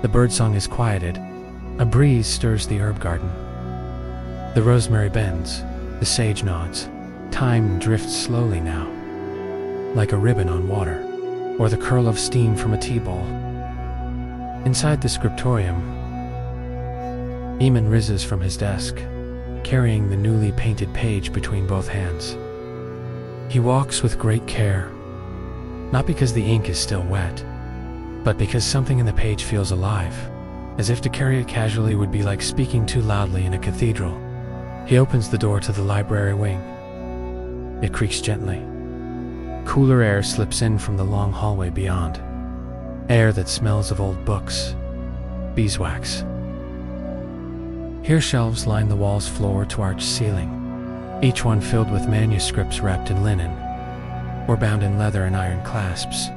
The birdsong is quieted. A breeze stirs the herb garden. The rosemary bends, the sage nods. Time drifts slowly now, like a ribbon on water, or the curl of steam from a tea bowl. Inside the Scriptorium, Eamon rises from his desk, carrying the newly painted page between both hands. He walks with great care, not because the ink is still wet, but because something in the page feels alive, as if to carry it casually would be like speaking too loudly in a cathedral. He opens the door to the library wing. It creaks gently. Cooler air slips in from the long hallway beyond, air that smells of old books, beeswax. Here shelves line the wall's floor to arched ceiling, each one filled with manuscripts wrapped in linen or bound in leather and iron clasps.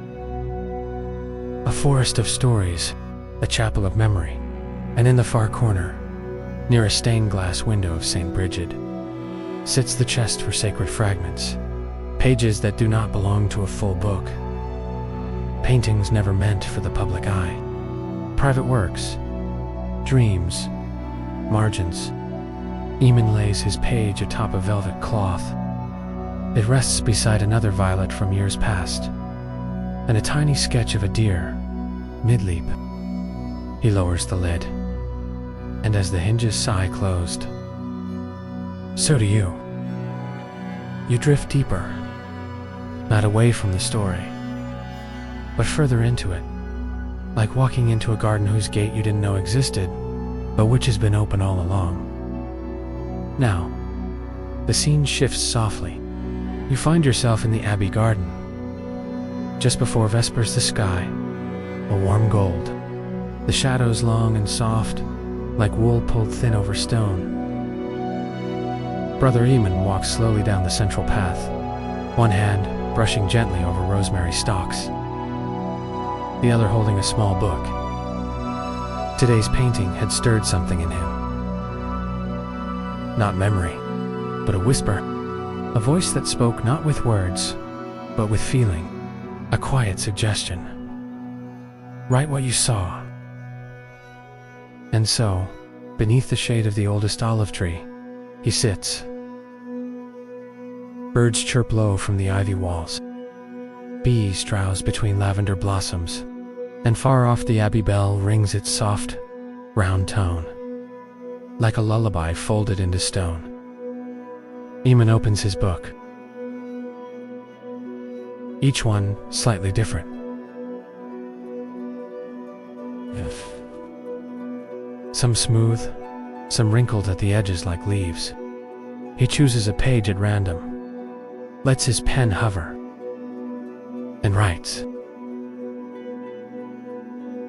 A forest of stories, a chapel of memory, and in the far corner, near a stained glass window of St. Bridget, sits the chest for sacred fragments, pages that do not belong to a full book, paintings never meant for the public eye, private works, dreams, margins. Eamon lays his page atop a velvet cloth. It rests beside another violet from years past, and a tiny sketch of a deer, mid-leap. He lowers the lid, and as the hinges sigh closed, so do you. You drift deeper, not away from the story, but further into it, like walking into a garden whose gate you didn't know existed, but which has been open all along. Now, the scene shifts softly. You find yourself in the Abbey garden. Just before Vespers, the sky, a warm gold. The shadows long and soft, like wool pulled thin over stone. Brother Eamon walks slowly down the central path, one hand brushing gently over rosemary stalks, the other holding a small book. Today's painting had stirred something in him. Not memory, but a whisper, a voice that spoke not with words, but with feeling, a quiet suggestion. Write what you saw. And so, beneath the shade of the oldest olive tree, he sits. Birds chirp low from the ivy walls. Bees drowse between lavender blossoms, and far off the abbey bell rings its soft, round tone, like a lullaby folded into stone. Eamon opens his book, each one slightly different. Some smooth, some wrinkled at the edges like leaves. He chooses a page at random, lets his pen hover, and writes.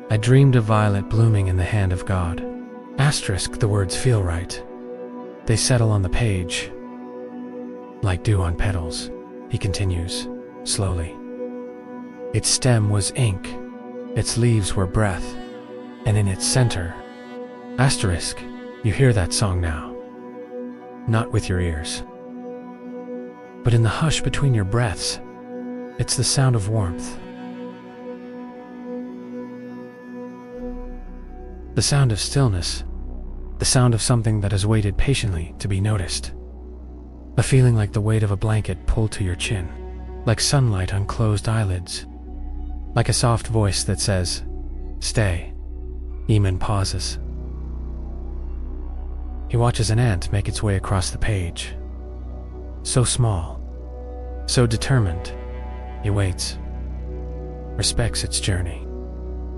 I dreamed of violet blooming in the hand of God. Asterisk, the words feel right. They settle on the page, like dew on petals. He continues, slowly. Its stem was ink, its leaves were breath, and in its center, asterisk, you hear that song now. Not with your ears, but in the hush between your breaths, it's the sound of warmth. The sound of stillness, the sound of something that has waited patiently to be noticed. A feeling like the weight of a blanket pulled to your chin, like sunlight on closed eyelids, like a soft voice that says, stay. Eamon pauses. He watches an ant make its way across the page. So small, so determined. He waits, respects its journey.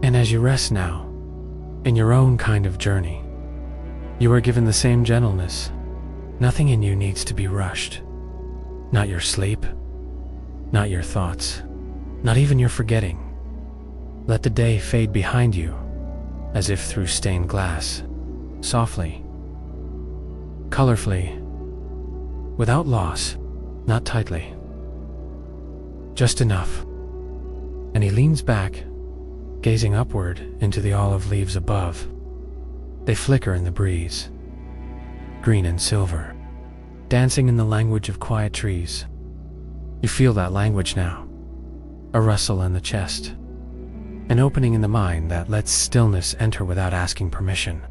And as you rest now, in your own kind of journey, you are given the same gentleness. Nothing in you needs to be rushed. Not your sleep, not your thoughts, not even your forgetting. Let the day fade behind you, as if through stained glass, softly, colorfully, without loss, not tightly. Just enough. And he leans back, gazing upward into the olive leaves above. They flicker in the breeze, green and silver, dancing in the language of quiet trees. You feel that language now, a rustle in the chest, an opening in the mind that lets stillness enter without asking permission.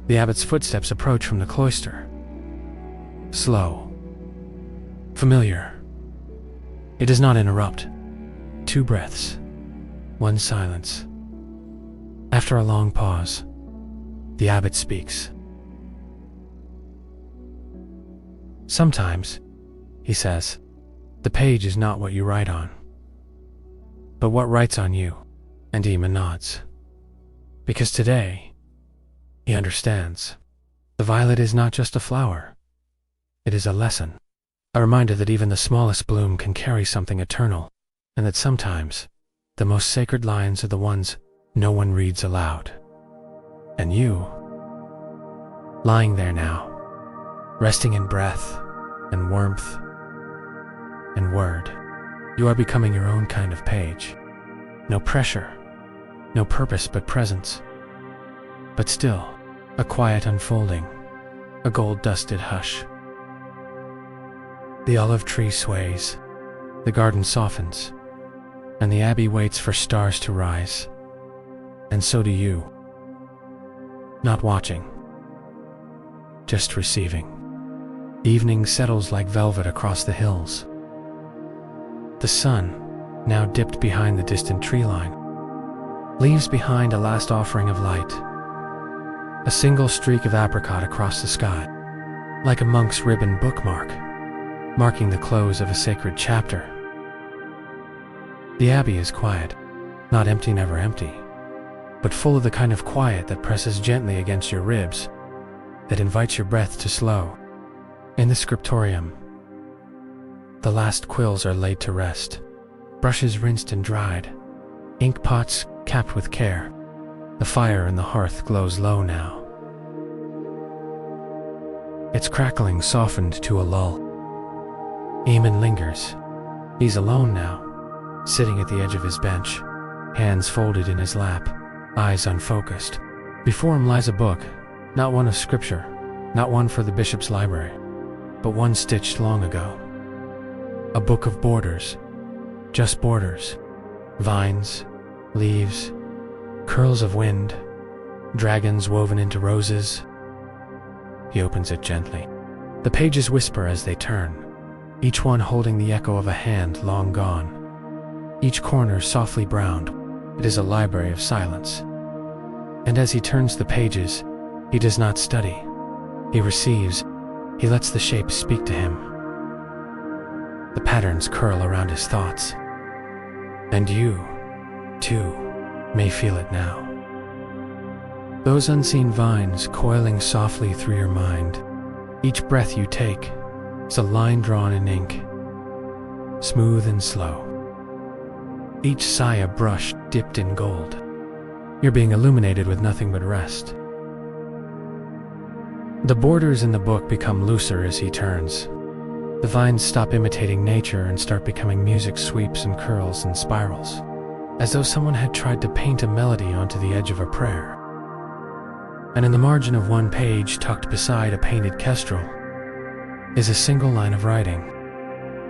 The abbot's footsteps approach from the cloister. Slow, familiar. It does not interrupt. 2 breaths, 1 silence. After a long pause, the abbot speaks. Sometimes, he says, the page is not what you write on, but what writes on you. And Eamon nods. Because today, he understands. The violet is not just a flower. It is a lesson. A reminder that even the smallest bloom can carry something eternal, and that sometimes, the most sacred lines are the ones no one reads aloud. And you, lying there now, resting in breath and warmth and word, you are becoming your own kind of page. No pressure, no purpose but presence. But still, a quiet unfolding, a gold-dusted hush. The olive tree sways, the garden softens, and the abbey waits for stars to rise. And so do you. Not watching, just receiving. Evening settles like velvet across the hills. The sun, now dipped behind the distant tree line, leaves behind a last offering of light. A single streak of apricot across the sky, like a monk's ribbon bookmark, marking the close of a sacred chapter. The abbey is quiet, not empty, never empty, but full of the kind of quiet that presses gently against your ribs, that invites your breath to slow. In the Scriptorium, the last quills are laid to rest, brushes rinsed and dried, ink pots capped with care. The fire in the hearth glows low now. Its crackling softened to a lull. Eamon lingers. He's alone now, sitting at the edge of his bench, hands folded in his lap, eyes unfocused. Before him lies a book, not one of scripture, not one for the bishop's library, but one stitched long ago. A book of borders, just borders, vines, leaves, curls of wind, dragons woven into roses. He opens it gently. The pages whisper as they turn, each one holding the echo of a hand long gone. Each corner softly browned. It is a library of silence. And as he turns the pages, he does not study. He receives. He lets the shapes speak to him. The patterns curl around his thoughts. And you, too, may feel it now. Those unseen vines coiling softly through your mind. Each breath you take is a line drawn in ink, smooth and slow. Each sigh a brush dipped in gold. You're being illuminated with nothing but rest. The borders in the book become looser as he turns. The vines stop imitating nature and start becoming music sweeps and curls and spirals, as though someone had tried to paint a melody onto the edge of a prayer. And in the margin of one page, tucked beside a painted kestrel, is a single line of writing,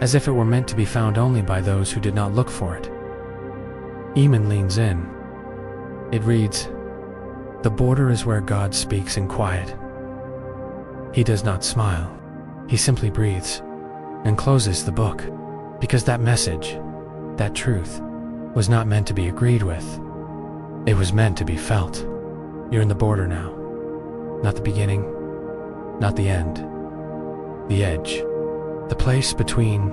as if it were meant to be found only by those who did not look for it. Eamon leans in. It reads, "The border is where God speaks in quiet." He does not smile. He simply breathes and closes the book, because that message, that truth, was not meant to be agreed with. It was meant to be felt. You're in the border now. Not the beginning, not the end. The edge. The place between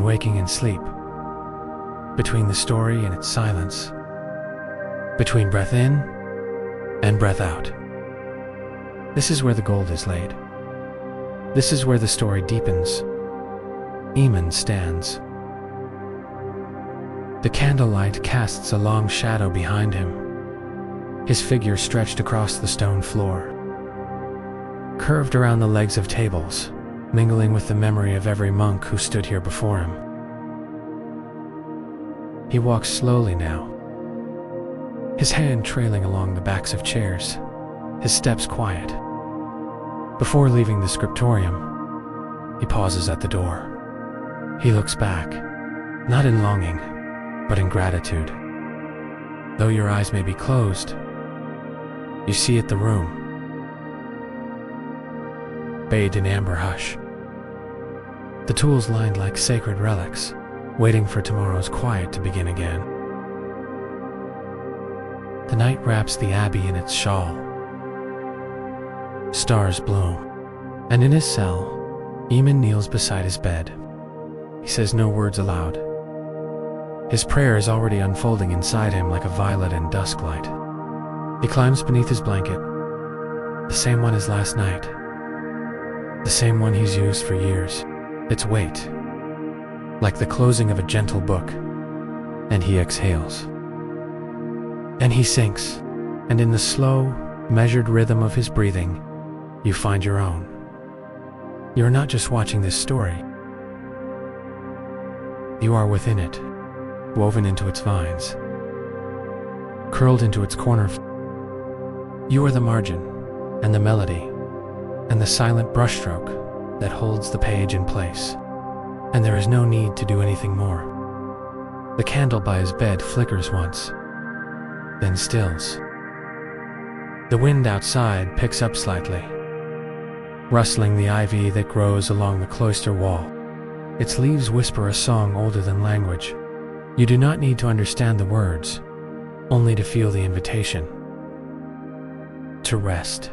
waking and sleep. Between the story and its silence. Between breath in and breath out. This is where the gold is laid. This is where the story deepens. Eamon stands. The candlelight casts a long shadow behind him, his figure stretched across the stone floor, curved around the legs of tables, mingling with the memory of every monk who stood here before him. He walks slowly now, his hand trailing along the backs of chairs, his steps quiet. Before leaving the Scriptorium, he pauses at the door. He looks back, not in longing, but in gratitude. Though your eyes may be closed, you see it, the room, bathed in amber hush. The tools lined like sacred relics, waiting for tomorrow's quiet to begin again. The night wraps the abbey in its shawl. Stars bloom, and in his cell, Eamon kneels beside his bed. He says no words aloud. His prayer is already unfolding inside him like a violet and dusk light. He climbs beneath his blanket, the same one as last night, the same one he's used for years. Its weight, like the closing of a gentle book, and he exhales. And he sinks, and in the slow, measured rhythm of his breathing, you find your own. You're not just watching this story. You are within it, woven into its vines, curled into its corner. You are the margin, and the melody, and the silent brushstroke that holds the page in place. And there is no need to do anything more. The candle by his bed flickers once, then stills. The wind outside picks up slightly, rustling the ivy that grows along the cloister wall. Its leaves whisper a song older than language. You do not need to understand the words, only to feel the invitation. To rest,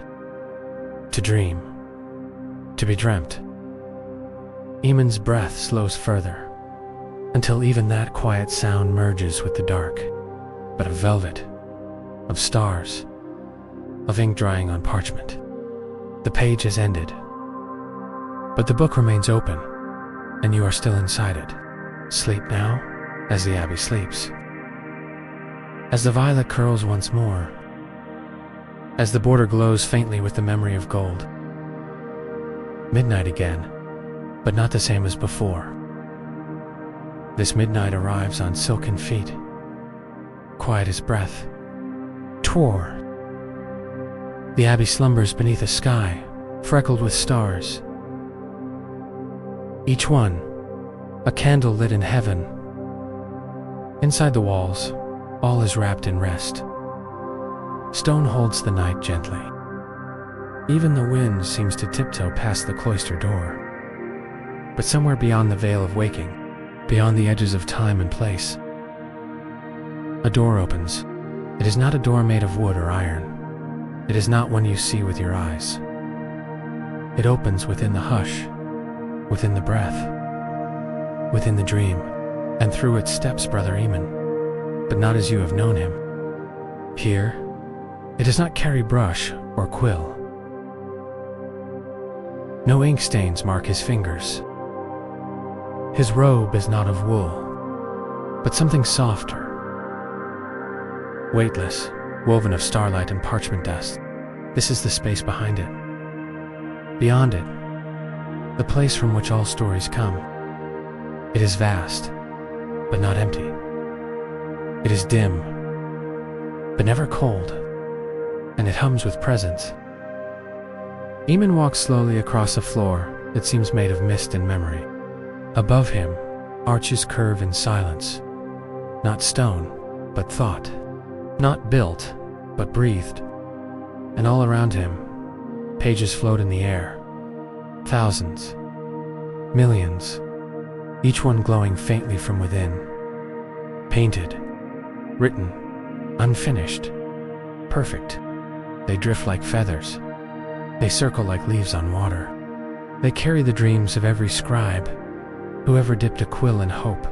to dream, to be dreamt. Eamon's breath slows further, until even that quiet sound merges with the dark, but of velvet, of stars, of ink drying on parchment. The page has ended, but the book remains open, and you are still inside it. Sleep now, as the abbey sleeps. As the violet curls once more, as the border glows faintly with the memory of gold. Midnight again, but not the same as before. This midnight arrives on silken feet, quiet as breath. Tor. The abbey slumbers beneath a sky, freckled with stars. Each one, a candle lit in heaven. Inside the walls, all is wrapped in rest. Stone holds the night gently. Even the wind seems to tiptoe past the cloister door. But somewhere beyond the veil of waking, beyond the edges of time and place, a door opens. It is not a door made of wood or iron. It is not one you see with your eyes. It opens within the hush, within the breath, within the dream, and through it steps Brother Eamon, but not as you have known him. Here, it does not carry brush or quill. No ink stains mark his fingers. His robe is not of wool, but something softer, weightless, woven of starlight and parchment dust. This is the space behind it. Beyond it, the place from which all stories come. It is vast, but not empty. It is dim, but never cold, and it hums with presence. Eamon walks slowly across a floor that seems made of mist and memory. Above him, arches curve in silence. Not stone, but thought. Not built, but breathed. And all around him, pages float in the air. Thousands. Millions. Each one glowing faintly from within. Painted. Written. Unfinished. Perfect. They drift like feathers. They circle like leaves on water. They carry the dreams of every scribe who ever dipped a quill in hope.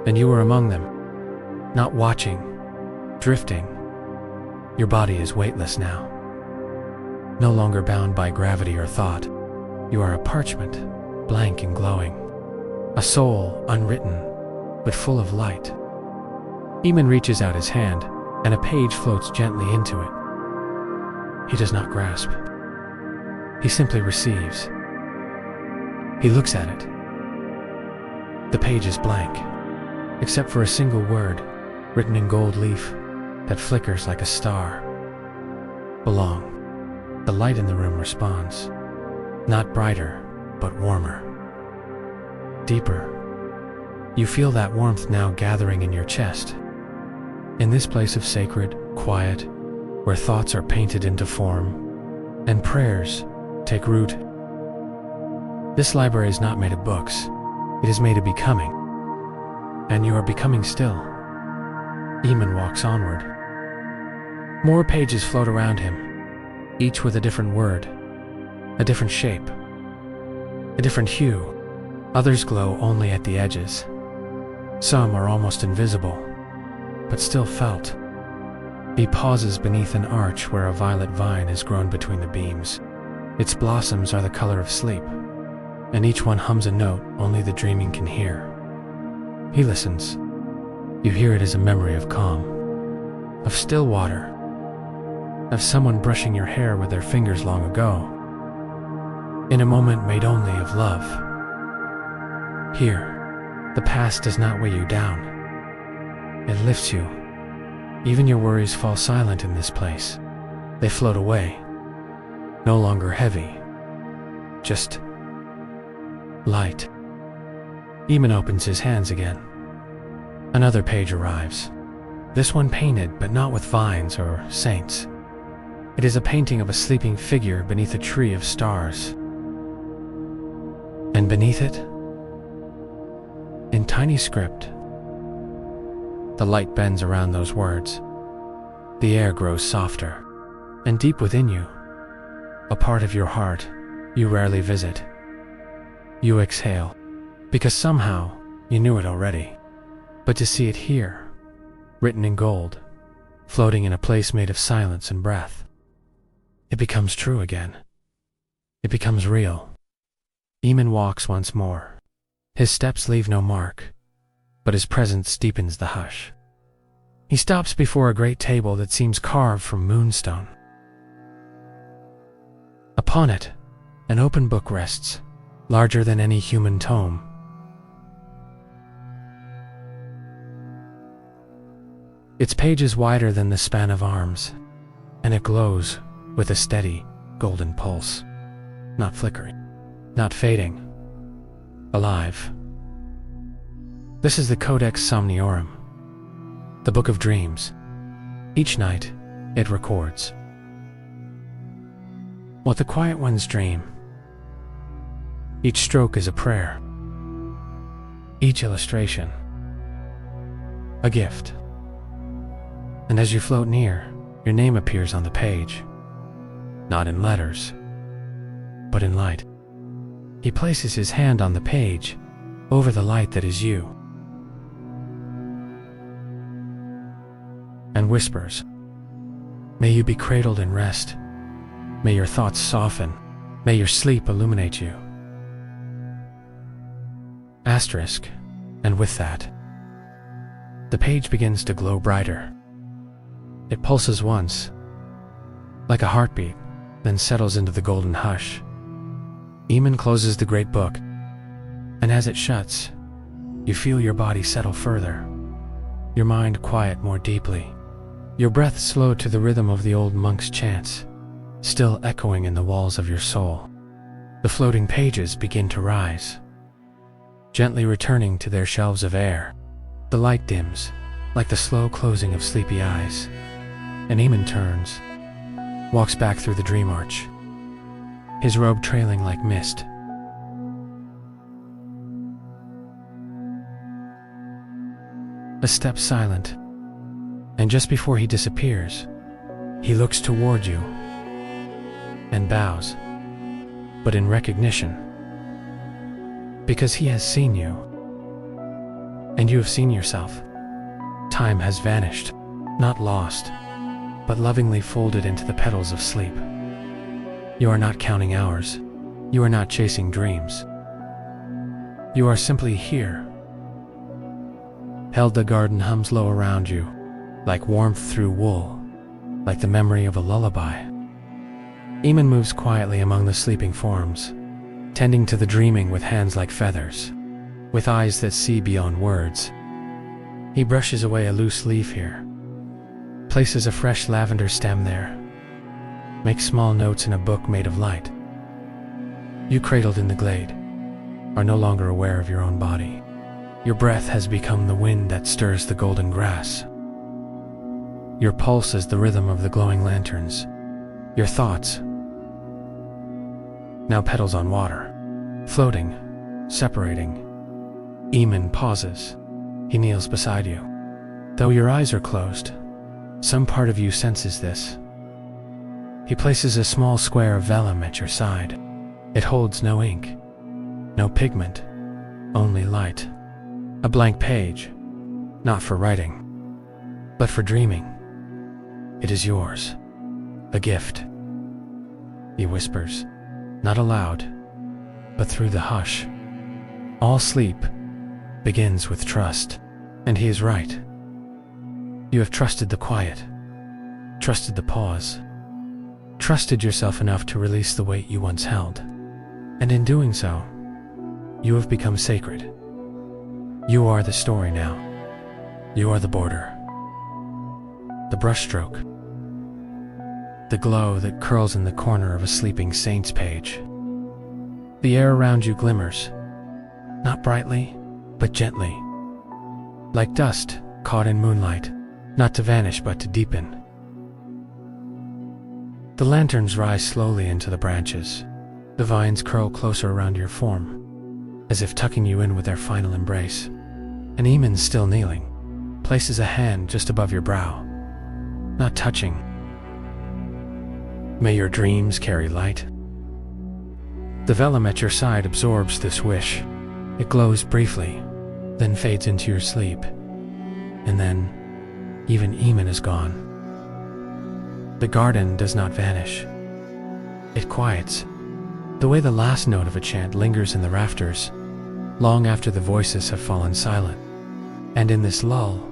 And you were among them, not watching, drifting. Your body is weightless now, no longer bound by gravity or thought. You are a parchment, blank and glowing, a soul unwritten, but full of light. Eamon reaches out his hand, and a page floats gently into it. He does not grasp. He simply receives. He looks at it. The page is blank, except for a single word, written in gold leaf, that flickers like a star. Belong. The light in the room responds. Not brighter, but warmer. Deeper. You feel that warmth now gathering in your chest. In this place of sacred, quiet, where thoughts are painted into form, and prayers take root. This library is not made of books. It is made of becoming. And you are becoming still. Eamon walks onward. More pages float around him, each with a different word, a different shape, a different hue. Others glow only at the edges. Some are almost invisible, but still felt. He pauses beneath an arch where a violet vine has grown between the beams. Its blossoms are the color of sleep, and each one hums a note only the dreaming can hear. He listens. You hear it as a memory of calm, of still water, of someone brushing your hair with their fingers long ago, in a moment made only of love. Here, the past does not weigh you down. It lifts you. Even your worries fall silent in this place. They float away, no longer heavy, just light. Eamon opens his hands again. Another page arrives. This one painted, but not with vines or saints. It is a painting of a sleeping figure beneath a tree of stars. And beneath it, in tiny script, the light bends around those words. The air grows softer, and deep within you, a part of your heart you rarely visit. You exhale, because somehow you knew it already. But to see it here, written in gold, floating in a place made of silence and breath, it becomes true again. It becomes real. Eamon walks once more. His steps leave no mark, but his presence deepens the hush. He stops before a great table that seems carved from moonstone. Upon it, an open book rests, larger than any human tome. Its page is wider than the span of arms, and it glows with a steady, golden pulse, not flickering, not fading, alive. This is the Codex Somniorum, the Book of Dreams. Each night, it records what the quiet ones dream. Each stroke is a prayer, each illustration a gift. And as you float near, your name appears on the page, not in letters, but in light. He places his hand on the page, over the light that is you, and whispers, "May you be cradled in rest. May your thoughts soften. May your sleep illuminate you." Asterisk, and with that, the page begins to glow brighter. It pulses once, like a heartbeat, then settles into the golden hush. Eamon closes the great book, and as it shuts, you feel your body settle further, your mind quiet more deeply, your breath slow to the rhythm of the old monk's chants, still echoing in the walls of your soul. The floating pages begin to rise, gently returning to their shelves of air. The light dims, like the slow closing of sleepy eyes, and Eamon turns, walks back through the dream arch, his robe trailing like mist. A step silent, and just before he disappears, he looks toward you and bows, but in recognition, because he has seen you, and you have seen yourself. Time has vanished, not lost, but lovingly folded into the petals of sleep. You are not counting hours. You are not chasing dreams. You are simply here. Held, the garden hums low around you, like warmth through wool, like the memory of a lullaby. Eamon moves quietly among the sleeping forms, tending to the dreaming with hands like feathers, with eyes that see beyond words. He brushes away a loose leaf here, places a fresh lavender stem there, makes small notes in a book made of light. You, cradled in the glade, are no longer aware of your own body. Your breath has become the wind that stirs the golden grass. Your pulse is the rhythm of the glowing lanterns. Your thoughts, now petals on water, floating, separating. Eamon pauses. He kneels beside you. Though your eyes are closed, some part of you senses this. He places a small square of vellum at your side. It holds no ink, No pigment, only light. A blank page, not for writing, but for dreaming. It is yours, a gift. He whispers, not aloud, but through the hush. All sleep begins with trust, and he is right. You have trusted the quiet, trusted the pause, trusted yourself enough to release the weight you once held, and in doing so, you have become sacred. You are the story now. You are the border, the brushstroke, the glow that curls in the corner of a sleeping saint's page. The air around you glimmers, not brightly, but gently, like dust caught in moonlight, not to vanish but to deepen. The lanterns rise slowly into the branches. The vines curl closer around your form, as if tucking you in with their final embrace. An Eamon, still kneeling, places a hand just above your brow, not touching. May your dreams carry light. The vellum at your side absorbs this wish. It glows briefly, then fades into your sleep. And then, even Eamon is gone. The garden does not vanish. It quiets, the way the last note of a chant lingers in the rafters, long after the voices have fallen silent. And in this lull,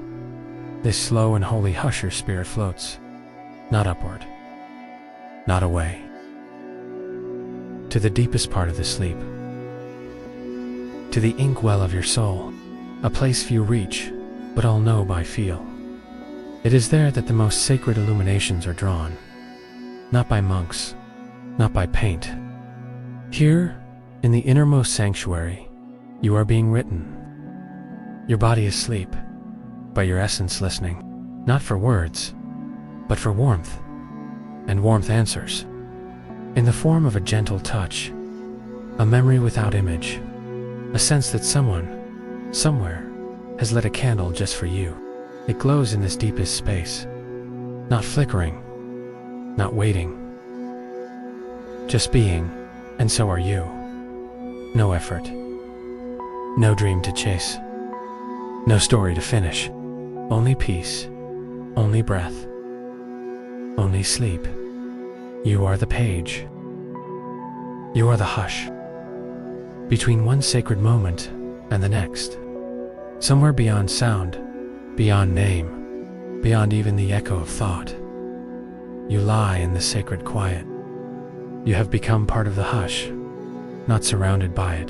this slow and holy hush, your spirit floats, not upward, not away, to the deepest part of the sleep, to the inkwell of your soul, a place few reach, but all know by feel. It is there that the most sacred illuminations are drawn, not by monks, not by paint. Here, in the innermost sanctuary, you are being written. Your body is asleep, but your essence listening, not for words, but for warmth, and warmth answers, in the form of a gentle touch, a memory without image, a sense that someone, somewhere, has lit a candle just for you. It glows in this deepest space, not flickering, not waiting, just being, and so are you. No effort, no dream to chase, no story to finish, only peace, only breath, only sleep. You are the page. You are the hush, between one sacred moment and the next, somewhere beyond sound, beyond name, beyond even the echo of thought. You lie in the sacred quiet. You have become part of the hush, not surrounded by it.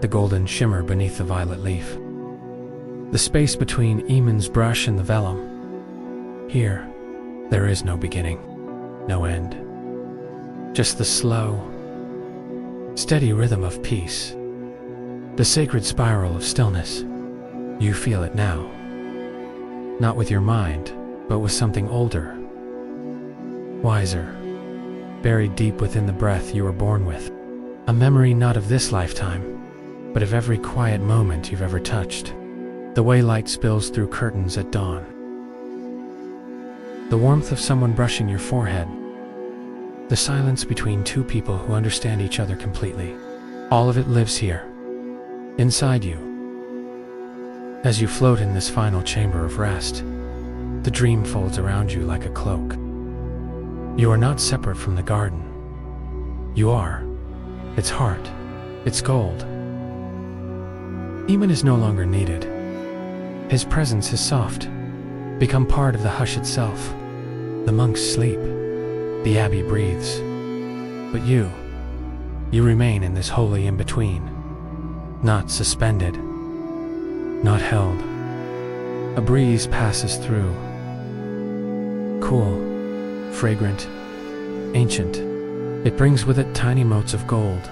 The golden shimmer beneath the violet leaf. The space between Eamon's brush and the vellum. Here, there is no beginning, no end. Just the slow, steady rhythm of peace. The sacred spiral of stillness. You feel it now. Not with your mind, but with something older, wiser, buried deep within the breath you were born with. A memory not of this lifetime, but of every quiet moment you've ever touched. The way light spills through curtains at dawn. The warmth of someone brushing your forehead. The silence between two people who understand each other completely. All of it lives here, inside you. As you float in this final chamber of rest, the dream folds around you like a cloak. You are not separate from the garden. You are its heart, its gold. Eamon is no longer needed. His presence is soft, become part of the hush itself. The monks sleep, the abbey breathes. But you remain in this holy in-between, not suspended, not held. A breeze passes through, cool, fragrant, ancient. It brings with it tiny motes of gold,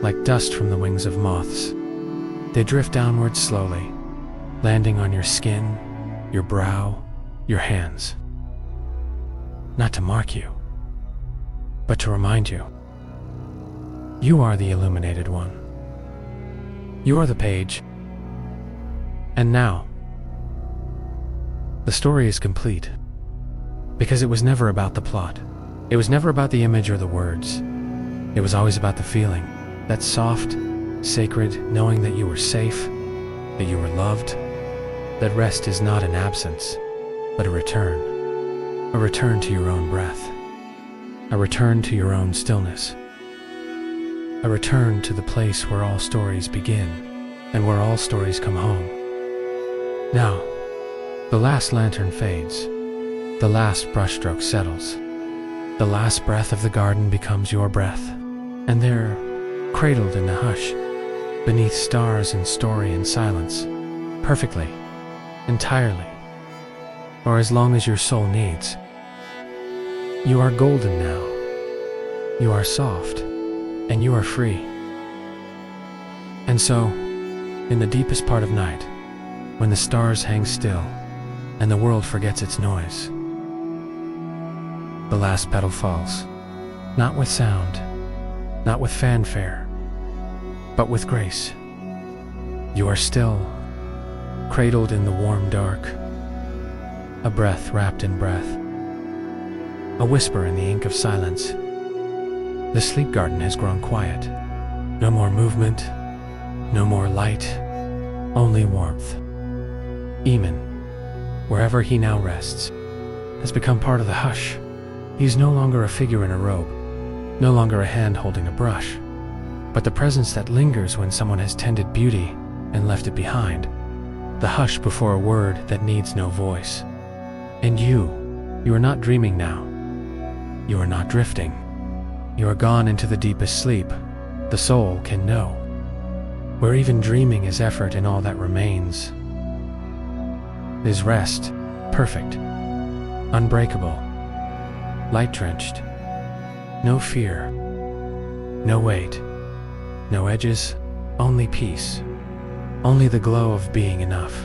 like dust from the wings of moths. They drift downwards slowly, landing on your skin, your brow, your hands. Not to mark you, but to remind you. You are the illuminated one. You are the page. And now, the story is complete, because it was never about the plot. It was never about the image or the words. It was always about the feeling, that soft, sacred knowing that you were safe, that you were loved, that rest is not an absence, but a return to your own breath, a return to your own stillness, a return to the place where all stories begin and where all stories come home. Now, the last lantern fades, the last brushstroke settles, the last breath of the garden becomes your breath, and there, cradled in the hush, beneath stars and story and silence, perfectly, entirely, or as long as your soul needs, you are golden now, you are soft, and you are free. And so, in the deepest part of night, when the stars hang still and the world forgets its noise, the last petal falls, not with sound, not with fanfare, but with grace. You are still, cradled in the warm dark, a breath wrapped in breath, a whisper in the ink of silence. The sleep garden has grown quiet. No more movement, no more light, only warmth. Eamon, wherever he now rests, has become part of the hush. He's no longer a figure in a robe, no longer a hand holding a brush, but the presence that lingers when someone has tended beauty and left it behind, the hush before a word that needs no voice. And you are not dreaming now. You are not drifting. You are gone into the deepest sleep the soul can know, where even dreaming is effort and all that remains is rest, perfect, unbreakable, light-drenched, no fear, no weight, no edges, only peace, only the glow of being enough.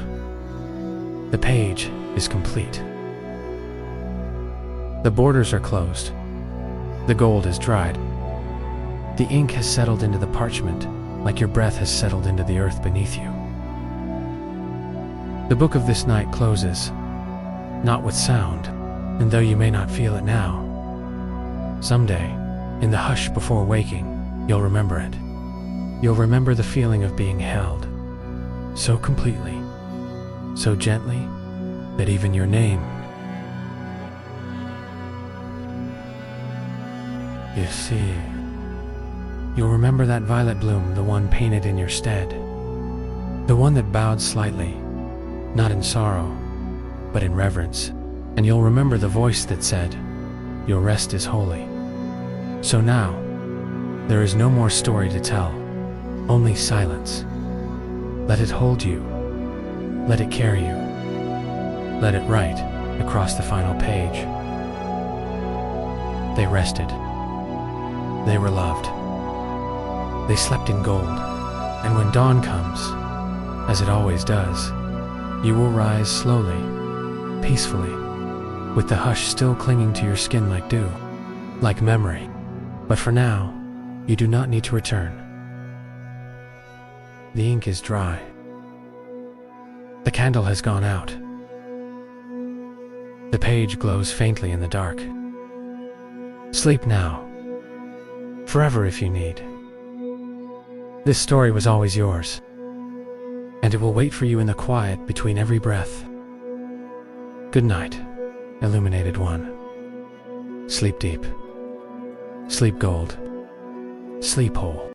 The page is complete. The borders are closed. The gold is dried. The ink has settled into the parchment, like your breath has settled into the earth beneath you. The book of this night closes, not with sound, and though you may not feel it now, someday, in the hush before waking, you'll remember it. You'll remember the feeling of being held, so completely, so gently, that even your name, you see, you'll remember that violet bloom, the one painted in your stead, the one that bowed slightly, not in sorrow, but in reverence, and you'll remember the voice that said, "Your rest is holy." So now, there is no more story to tell, only silence. Let it hold you, let it carry you, let it write across the final page. They rested. They were loved. They slept in gold, and when dawn comes, as it always does, you will rise slowly, peacefully, with the hush still clinging to your skin like dew, like memory. But for now, you do not need to return. The ink is dry. The candle has gone out. The page glows faintly in the dark. Sleep now, forever if you need. This story was always yours, and it will wait for you in the quiet between every breath. Good night, Illuminated One. Sleep deep. Sleep gold. Sleep whole.